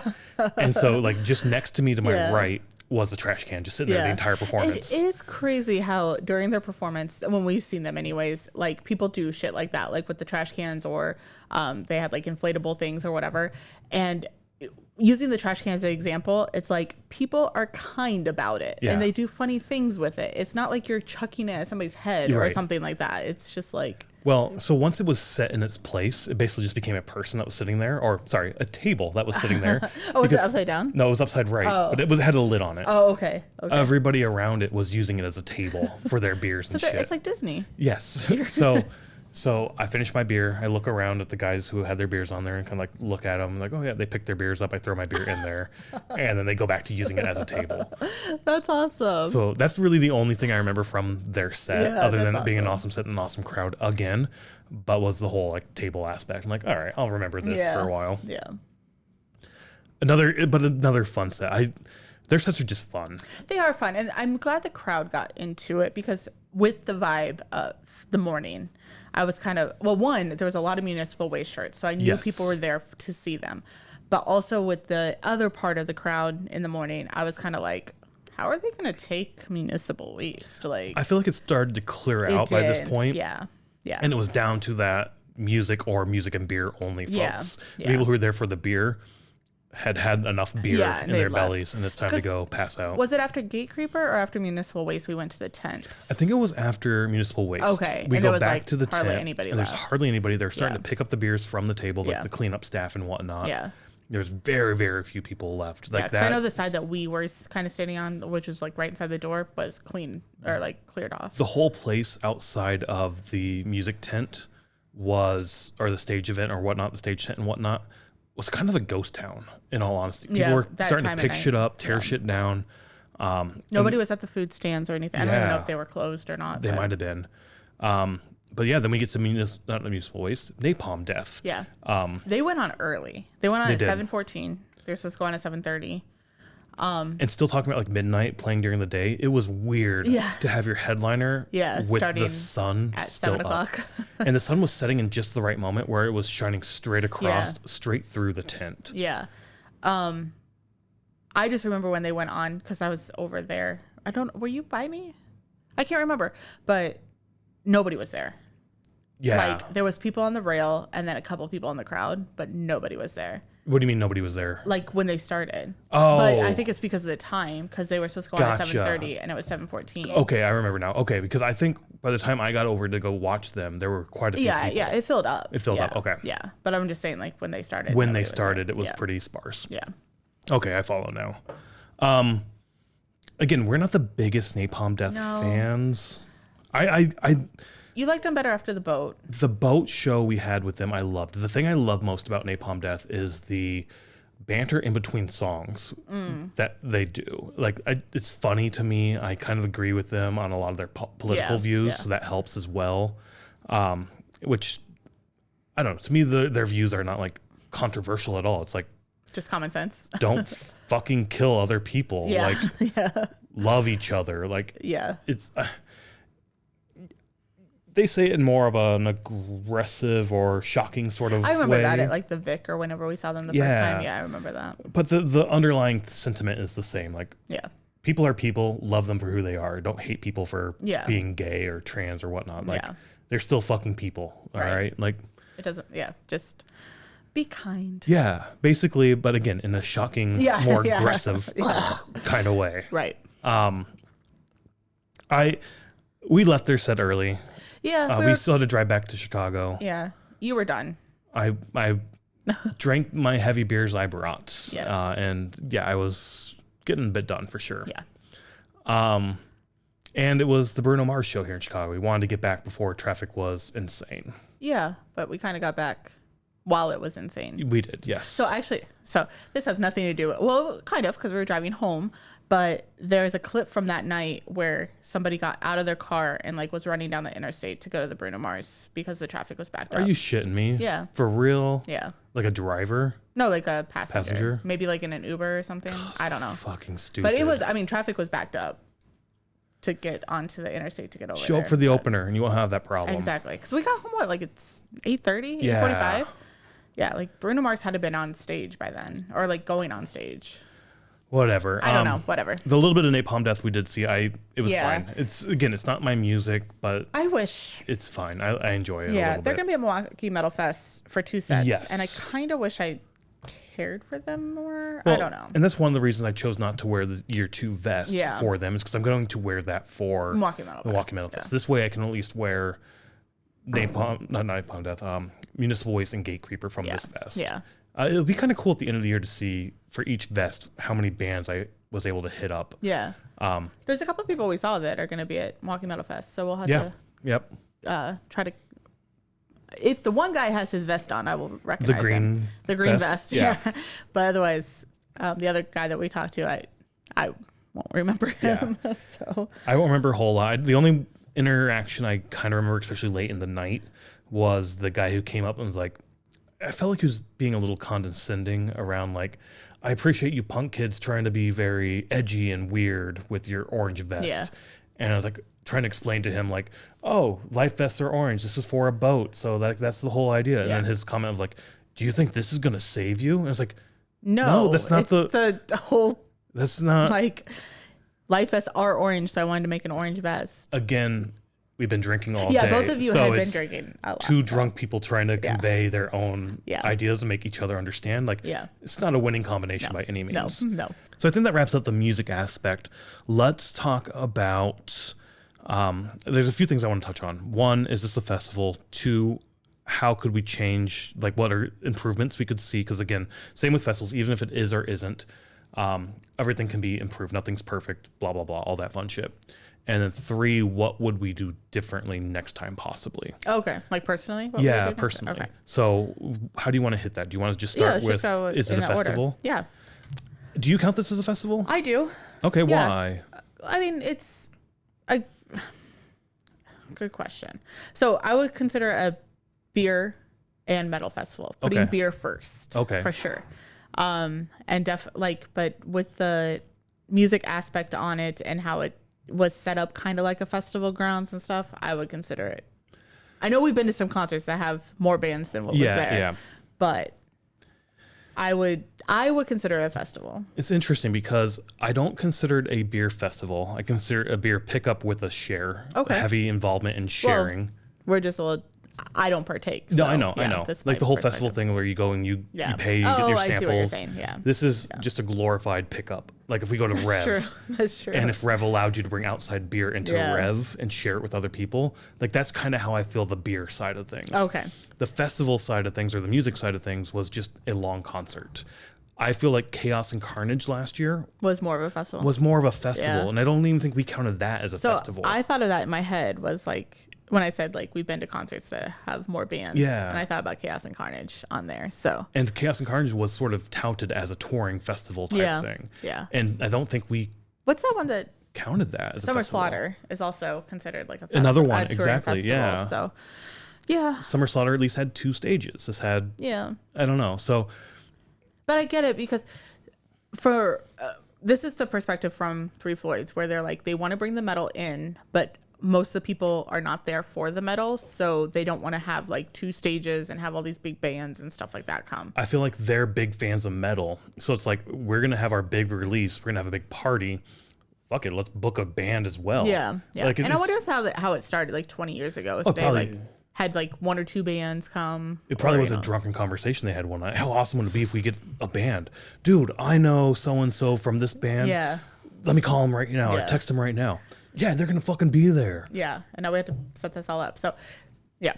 And so, like, just next to me to my right was the trash can just sitting there the entire performance. It is crazy how during their performance, when we've seen them anyways, like, people do shit like that, like with the trash cans, or they had like inflatable things or whatever. And using the trash can as an example, it's like people are kind about it and they do funny things with it. It's not like you're chucking it at somebody's head or something like that. It's just like... Well, so once it was set in its place, it basically just became a person that was sitting there, or sorry, a table that was sitting there. Was it upside down? No, it was upside right, but it had a lid on it. Oh, okay. Everybody around it was using it as a table for their beers and shit. It's like Disney. Yes. So I finished my beer. I look around at the guys who had their beers on there and kind of like look at them like, oh yeah, they picked their beers up. I throw my beer in there, and then they go back to using it as a table. That's awesome. So that's really the only thing I remember from their set, other than it being an awesome set and an awesome crowd again, but was the whole like table aspect. I'm like, all right, I'll remember this for a while. Yeah. Another fun set. Their sets are just fun. They are fun, and I'm glad the crowd got into it, because with the vibe of the morning, I was kind of, well, one, there was a lot of municipal waste shirts, so I knew people were there to see them. But also with the other part of the crowd in the morning, I was kind of like, how are they going to take municipal waste? Like, I feel like it started to clear out by this point. Yeah. And it was down to that music and beer only folks. The people who were there for the beer had enough beer in their bellies, and it's time to go pass out. Was it after Gatecreeper or after Municipal Waste we went to the tent? I think it was after Municipal Waste. Okay. We and go back to the tent, and there's there's hardly anybody. They're starting to pick up the beers from the table, like the cleanup staff and whatnot. Yeah. There's very, very few people left. Like that. I know the side that we were kind of standing on, which was like right inside the door, was clean, or like cleared off. The whole place outside of the music tent or the stage event or whatnot, the stage tent and whatnot, was kind of a ghost town, in all honesty. People were starting to pick shit up, tear shit down. Nobody was at the food stands or anything. I don't even know if they were closed or not. They might have been. But yeah, then we get to not Municipal Waste, Napalm Death. Yeah. They went on early. They went on at 7:14. They're supposed to go on at 7:30. And still talking about like midnight playing during the day. It was weird to have your headliner with the sun at still 7 o'clock. And the sun was setting in just the right moment where it was shining straight across, straight through the tent. Yeah. I just remember when they went on, because I was over there. Were you by me? I can't remember, but nobody was there. Yeah. Like, there was people on the rail and then a couple people in the crowd, but nobody was there. What do you mean nobody was there? Like when they started. Oh. But I think it's because of the time, because they were supposed to go on at 7:30 and it was 7:14. Okay, I remember now. Okay, because I think by the time I got over to go watch them, there were quite a few people. Yeah, it filled up. It filled up, okay. Yeah, but I'm just saying, like, when they started. When they started, it was pretty sparse. Yeah. Okay, I follow now. Again, we're not the biggest Napalm Death fans. You liked them better after the boat. The boat show we had with them, I loved. The thing I love most about Napalm Death is the banter in between songs that they do. Like, it's funny to me. I kind of agree with them on a lot of their political views, so that helps as well. Which, I don't know. To me, their views are not like controversial at all. It's like, just common sense. Don't fucking kill other people. Yeah. Like, love each other. Like, it's. They say it in more of an aggressive or shocking sort of way. I remember that at like the Vic or whenever we saw them the first time. Yeah, I remember that. But the underlying sentiment is the same. Like, people are people. Love them for who they are. Don't hate people for being gay or trans or whatnot. Like, they're still fucking people. All right. Like, it doesn't. Yeah, just be kind. Yeah, basically. But again, in a shocking, more aggressive kind of way. Right. We left their set early. Yeah, we still had to drive back to Chicago. Yeah, you were done. I drank my heavy beers I brought. Yes. And I was getting a bit done for sure. Yeah. And it was the Bruno Mars show here in Chicago. We wanted to get back before traffic was insane. Yeah, but we kind of got back while it was insane. We did, yes. So this has nothing to do with, well, kind of, because we were driving home, but there's a clip from that night where somebody got out of their car and like was running down the interstate to go to the Bruno Mars because the traffic was backed up. Are you shitting me? Yeah. For real? Yeah. Like a driver? No, like a passenger. Maybe like in an Uber or something. I don't know. Fucking stupid. But it was, I mean, traffic was backed up to get onto the interstate to get over Show up for the opener and you won't have that problem. Exactly. Because we got home, like it's 8:30, Yeah. 8:45? Yeah, like Bruno Mars had to been on stage by then, or like going on stage. Whatever. I don't know. Whatever. The little bit of Napalm Death we did see, it was Yeah. fine. It's not my music, but I wish. it's fine. I enjoy it. Yeah, a little they're bit. gonna be at Milwaukee Metal Fest for 2 sets. Yes. And I kind of wish I cared for them more. Well, I don't know. And that's one of the reasons I chose not to wear the year 2 vest Yeah. for them, is because I'm going to wear that for Milwaukee Metal Milwaukee Fest, Metal Fest. yeah. This way I can at least wear not Napalm Death, Municipal Waste and Gatecreeper from this vest. Yeah. It'll be kind of cool at the end of the year to see for each vest how many bands I was able to hit up. Yeah. There's a couple of people we saw that are going to be at Milwaukee Metal Fest, so we'll have Yep. to try to. If the one guy has his vest on, I will recognize him. The green vest. Yeah. But otherwise, the other guy that we talked to, I won't remember him. Yeah. So I won't remember a whole lot. The only interaction I kind of remember, especially late in the night, was the guy who came up and was like, I felt like he was being a little condescending around like, I appreciate you punk kids trying to be very edgy and weird with your orange vest. Yeah. And I was like trying to explain to him like, oh, life vests are orange. This is for a boat. So that's the whole idea. And then his comment was like, do you think this is going to save you? And I was like, no, that's not the whole, that's not like, life vests are orange, so I wanted to make an orange vest. Again, we've been drinking all day. Yeah, both of you so had been it's drinking a lot. Two drunk people trying to convey their own ideas and make each other understand. Like, it's not a winning combination by any means. No. So I think that wraps up the music aspect. Let's talk about, there's a few things I want to touch on. One, is this a festival? Two, how could we change, like what are improvements we could see? Because again, same with festivals, even if it is or isn't, everything can be improved. Nothing's perfect, blah, blah, blah, all that fun shit. And then three, what would we do differently next time possibly? Okay, like personally? What Yeah, personally. Okay. So how do you want to hit that? Do you want to just start with, is it a festival? Order. Yeah. Do you count this as a festival? I do. Okay, why? I mean, it's a good question. So I would consider a beer and metal festival. Putting beer first. Okay. For sure. And but with the music aspect on it and how it was set up kind of like a festival grounds and stuff, I would consider it. I know we've been to some concerts that have more bands than what was there, but I would consider it a festival. It's interesting because I don't consider it a beer festival. I consider it a beer pickup with a share, a heavy involvement in sharing. Well, we're just a little. I don't partake. So, no, I know. Like the whole festival thing where you go and you pay, you get your samples. I see what you're saying. Yeah. This is just a glorified pickup. Like if we go to Rev, that's true. And if Rev allowed you to bring outside beer into Rev and share it with other people, like that's kind of how I feel the beer side of things. Okay. The festival side of things or the music side of things was just a long concert. I feel like Chaos and Carnage last year was more of a festival. And I don't even think we counted that as a festival. I thought of that in my head was like when I said like we've been to concerts that have more bands. Yeah. And I thought about Chaos and Carnage on there. So and Chaos and Carnage was sort of touted as a touring festival type thing. Yeah. And I don't think we What's that one that counted that as Summer a festival? Slaughter is also considered like a festival. Another one, exactly. Festival, yeah. So yeah. Summer Slaughter at least had 2 stages. This had I don't know. So but I get it because for this is the perspective from Three Floyds where they're like they want to bring the metal in, but most of the people are not there for the metal, so they don't want to have like 2 stages and have all these big bands and stuff like that come. I feel like they're big fans of metal, so it's like we're gonna have our big release, we're gonna have a big party. Fuck it, let's book a band as well. Yeah. Like and I wonder if how it started like 20 years ago. If they probably, like had like 1 or 2 bands come. It probably was a drunken conversation they had one night. How awesome would it be if we get a band? Dude, I know so and so from this band. Yeah. Let me call them right now or text them right now. Yeah, they're gonna fucking be there. Yeah, and now we have to set this all up. So, yeah,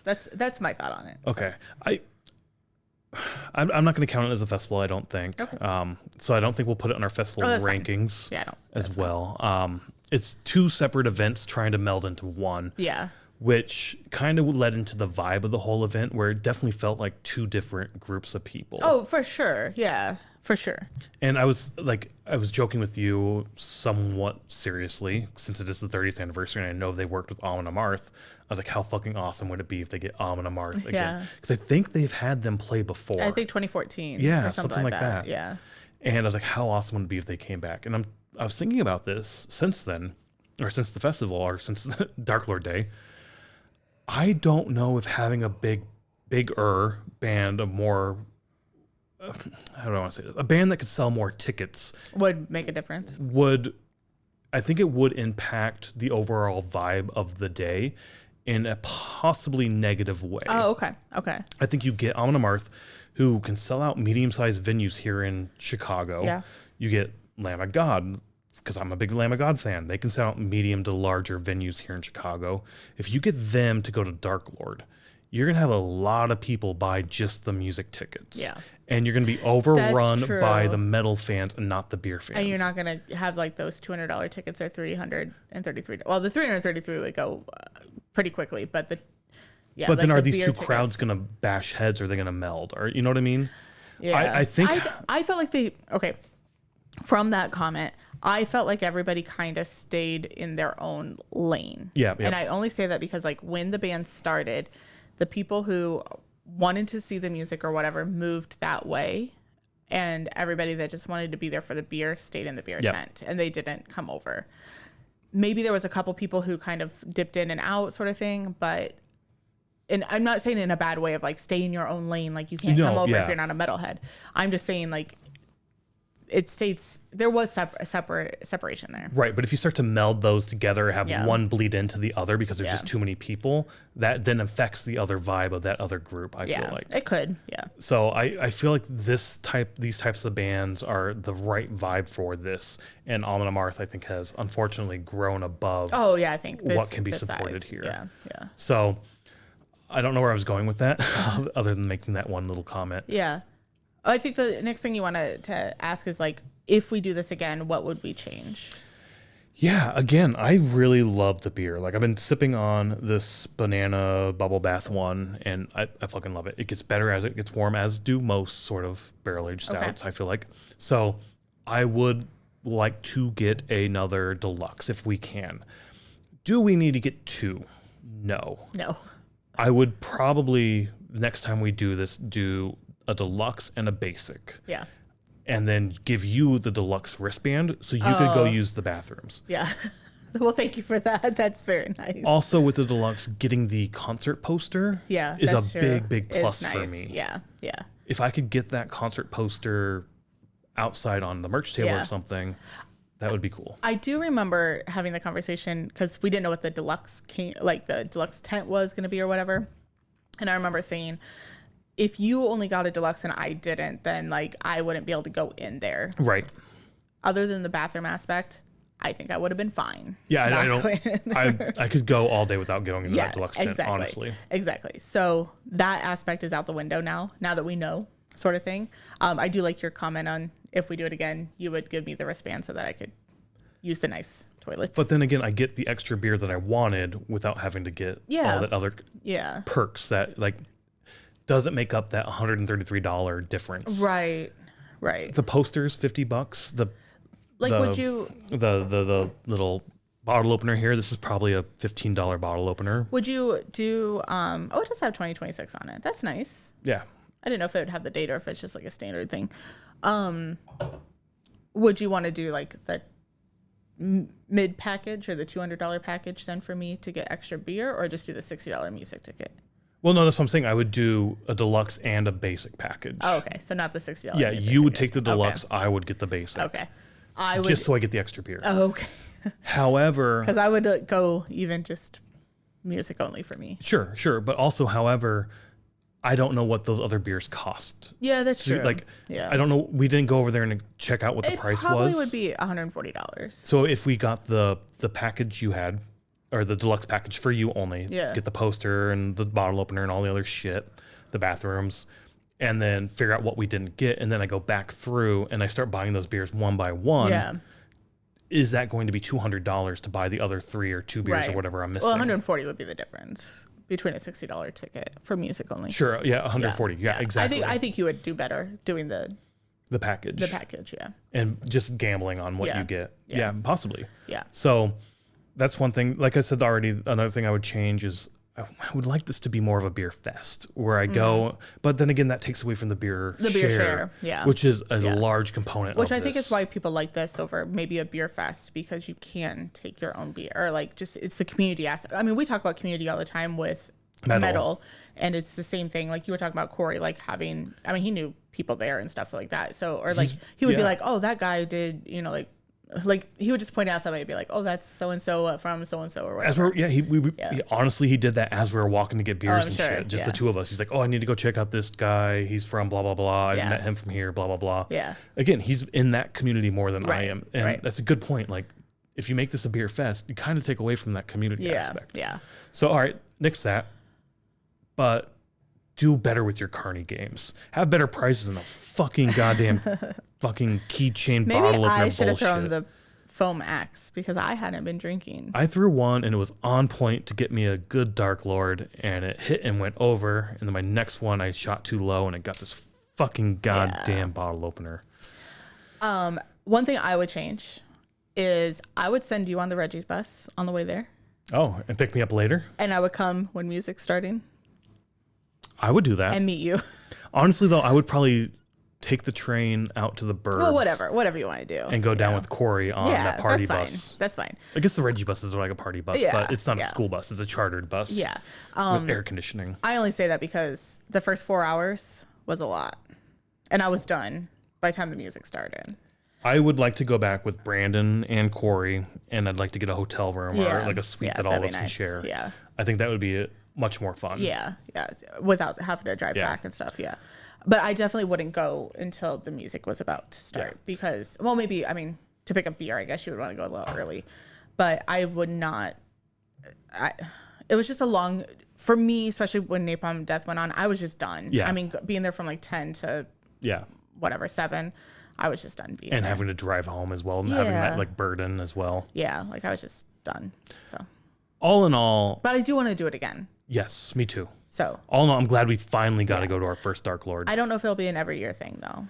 that's my thought on it. Okay, so. I'm not gonna count it as a festival. I don't think. Okay. So I don't think we'll put it on our festival rankings. Fine. Yeah, I don't. As well. It's 2 separate events trying to meld into one. Yeah. which kind of led into the vibe of the whole event, where it definitely felt like two different groups of people. Oh, for sure. Yeah, for sure. And I was joking with you somewhat seriously, since it is the 30th anniversary and I know they worked with Amon Amarth. I was like, how fucking awesome would it be if they get Amon Amarth again? Because I think they've had them play before. I think 2014. Yeah, or something like that. Yeah. And I was like, how awesome would it be if they came back? And I was thinking about this since then, or since the festival, or since the Dark Lord Day. I don't know if having a bigger band, a more, how do I want to say this? A band that could sell more tickets would make a difference. I think it would impact the overall vibe of the day in a possibly negative way. Oh, okay. Okay. I think you get Amon Amarth, who can sell out medium-sized venues here in Chicago. Yeah. You get Lamb of God, because I'm a big Lamb of God fan. They can sell out medium to larger venues here in Chicago. If you get them to go to Dark Lord, you're going to have a lot of people buy just the music tickets. Yeah. And you're going to be overrun by the metal fans and not the beer fans. And you're not going to have like those $200 tickets or $333. Well, the $333 would go pretty quickly, but then are these two crowds going to bash heads, or are they going to meld? Or you know what I mean? Yeah. I think I felt like from that comment, I felt like everybody kind of stayed in their own lane. Yeah. And I only say that because like when the band started, the people who wanted to see the music or whatever moved that way, and everybody that just wanted to be there for the beer stayed in the beer tent, and they didn't come over. Maybe there was a couple people who kind of dipped in and out sort of thing, and I'm not saying in a bad way of like stay in your own lane, like you can't come over if you're not a metalhead. I'm just saying like it states there was separation there. Right, but if you start to meld those together, have one bleed into the other because there's just too many people, that then affects the other vibe of that other group, I feel like. It could, yeah. So I feel like these types of bands are the right vibe for this, and Amon Amarth, I think, has unfortunately grown above I think what can be supported here. Yeah. So I don't know where I was going with that, other than making that one little comment. Yeah. I think the next thing you want to ask is like, if we do this again, what would we change? Yeah, again, I really love the beer. Like I've been sipping on this banana bubble bath one, and I fucking love it. It gets better as it gets warm, as do most sort of barrel-aged stouts, I feel like. So I would like to get another deluxe if we can. Do we need to get two? No. I would probably, next time we do this, do a deluxe and a basic. Yeah. And then give you the deluxe wristband so you could go use the bathrooms. Yeah. Well, thank you for that. That's very nice. Also with the deluxe, getting the concert poster is a big plus for me. Yeah. Yeah. If I could get that concert poster outside on the merch table or something, that would be cool. I do remember having the conversation because we didn't know what the deluxe the deluxe tent was going to be or whatever. And I remember saying, if you only got a deluxe and I didn't, then like I wouldn't be able to go in there. Right. Other than the bathroom aspect, I think I would have been fine. Yeah, I could go all day without going into that deluxe tent, honestly. Exactly. So that aspect is out the window now that we know, sort of thing. I do like your comment on if we do it again, you would give me the wristband so that I could use the nice toilets. But then again, I get the extra beer that I wanted without having to get all that other perks that like doesn't make up that $133 difference. Right. The posters, $50. Would you the little bottle opener here? This is probably a $15 bottle opener. Would you do? It does have 2026 on it. That's nice. Yeah. I didn't know if it would have the date or if it's just like a standard thing. Would you want to do like the mid package or the $200 package then for me to get extra beer, or just do the $60 music ticket? Well, no, that's what I'm saying. I would do a deluxe and a basic package. Oh, okay. So not the $60. Yeah, you would take the deluxe. Okay. I would get the basic. Okay. I would just so I get the extra beer. Oh, okay. However, because I would go even just music only for me. Sure. But also, however, I don't know what those other beers cost. Yeah, that's true. Like, I don't know. We didn't go over there and check out what the price was. It probably would be $140. So if we got the package you had, or the deluxe package for you only, get the poster and the bottle opener and all the other shit, the bathrooms, and then figure out what we didn't get, and then I go back through and I start buying those beers one by one. Yeah. is that going to be $200 to buy the other 3 or 2 beers or whatever I'm missing? Well, 140 would be the difference between a $60 ticket for music only. Sure. Yeah. 140. Yeah, exactly. I think you would do better doing the package. The package. Yeah. And just gambling on what you get. Yeah, possibly. Yeah. So that's one thing. Like I said already, another thing I would change is I would like this to be more of a beer fest where I go, but then again, that takes away from the beer share, which is a large component. Which I think is why people like this over maybe a beer fest, because you can take your own beer, or like just it's the community aspect. I mean, we talk about community all the time with metal, and it's the same thing. Like you were talking about Corey, like having, I mean, he knew people there and stuff like that. So, or like he would be like, oh, that guy did, you know, like he would just point out somebody and be like, oh, that's so-and-so from so-and-so or whatever. He honestly, he did that as we were walking to get beers and shit. Just the two of us. He's like, oh, I need to go check out this guy. He's from blah, blah, blah. I met him from here, blah, blah, blah. Yeah. Again, he's in that community more than I am. And that's a good point. Like, if you make this a beer fest, you kind of take away from that community aspect. Yeah. So, all right, nix that. But do better with your Carney games. Have better prices than a fucking goddamn fucking keychain bottle opener bullshit. Maybe I should have thrown the foam axe because I hadn't been drinking. I threw one and it was on point to get me a good Dark Lord, and it hit and went over. And then my next one I shot too low and it got this fucking goddamn bottle opener. One thing I would change is I would send you on the Reggie's bus on the way there. Oh, and pick me up later? And I would come when music's starting. I would do that. And meet you. Honestly, though, I would probably take the train out to the burbs. Well, whatever you want to do. And go down with Corey on that party bus. That's fine. I guess the Reggie buses are like a party bus, but it's not a school bus. It's a chartered bus. Yeah. With air conditioning. I only say that because the first 4 hours was a lot. And I was done by the time the music started. I would like to go back with Brandon and Corey, and I'd like to get a hotel room or like a suite that all of us can share. Yeah. I think that would be much more fun. Yeah. Without having to drive back and stuff. Yeah. But I definitely wouldn't go until the music was about to start because, well, maybe, I mean, to pick up beer, I guess you would want to go a little early. But I would not. It was just a long, for me, especially when Napalm Death went on, I was just done. Yeah. I mean, being there from like 10 to whatever, 7, I was just done being and there. Having to drive home as well and having that like burden as well. Yeah, like I was just done. So all in all. But I do want to do it again. Yes, me too. So all in all, I'm glad we finally got to go to our first Dark Lord. I don't know if it'll be an every year thing though.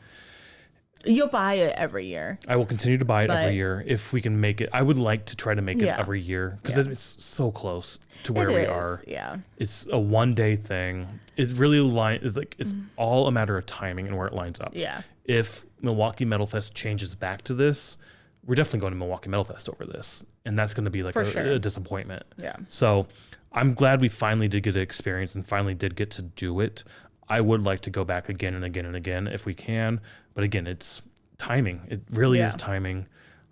You'll buy it every year. I will continue to buy it every year if we can make it. I would like to try to make it every year because it's so close to where we are. Yeah, it's a one-day thing. It really it's all a matter of timing and where it lines up. Yeah. If Milwaukee Metal Fest changes back to this, we're definitely going to Milwaukee Metal Fest over this, and that's going to be like a disappointment. Yeah. So I'm glad we finally did get to experience and finally did get to do it. I would like to go back again and again and again if we can. But again, it's timing. It really is timing.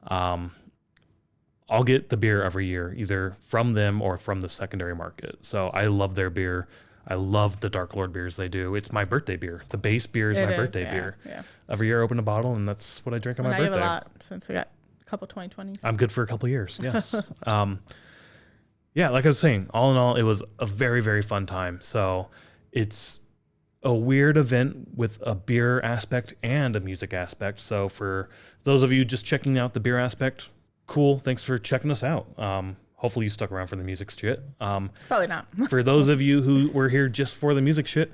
I'll get the beer every year, either from them or from the secondary market. So I love their beer. I love the Dark Lord beers they do. It's my birthday beer. The base beer is my birthday beer. Yeah. Every year I open a bottle, and that's what I drink on my birthday. I have a lot since we got a couple 2020s. I'm good for a couple of years, yes. Like I was saying, all in all, it was a very, very fun time. So it's a weird event with a beer aspect and a music aspect. So for those of you just checking out the beer aspect, cool. Thanks for checking us out. Hopefully you stuck around for the music shit. Probably not. For those of you who were here just for the music shit,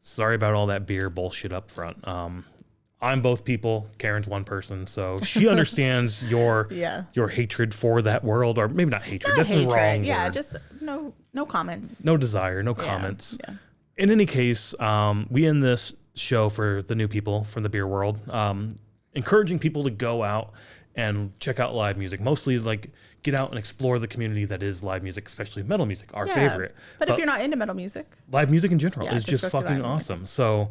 sorry about all that beer bullshit up front. I'm both people. Karen's one person, so she understands your hatred for that world, or maybe not hatred. That's the wrong word. Yeah, just no comments. No desire, no comments. Yeah. In any case, we end this show for the new people from the beer world, encouraging people to go out and check out live music. Mostly, like, get out and explore the community that is live music, especially metal music, our favorite. But if you're not into metal music, live music in general is just fucking awesome. Music. So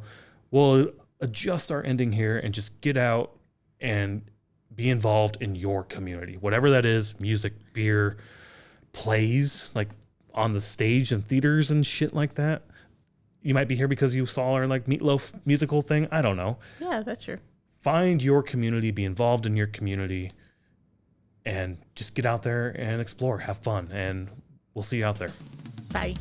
we'll adjust our ending here and just get out and be involved in your community, whatever that is. Music, beer, plays, like on the stage and theaters and shit like that. You might be here because you saw our like Meatloaf musical thing. I don't know. Yeah, that's true. Find your community, be involved in your community, and just get out there and explore, have fun, and we'll see you out there. Bye.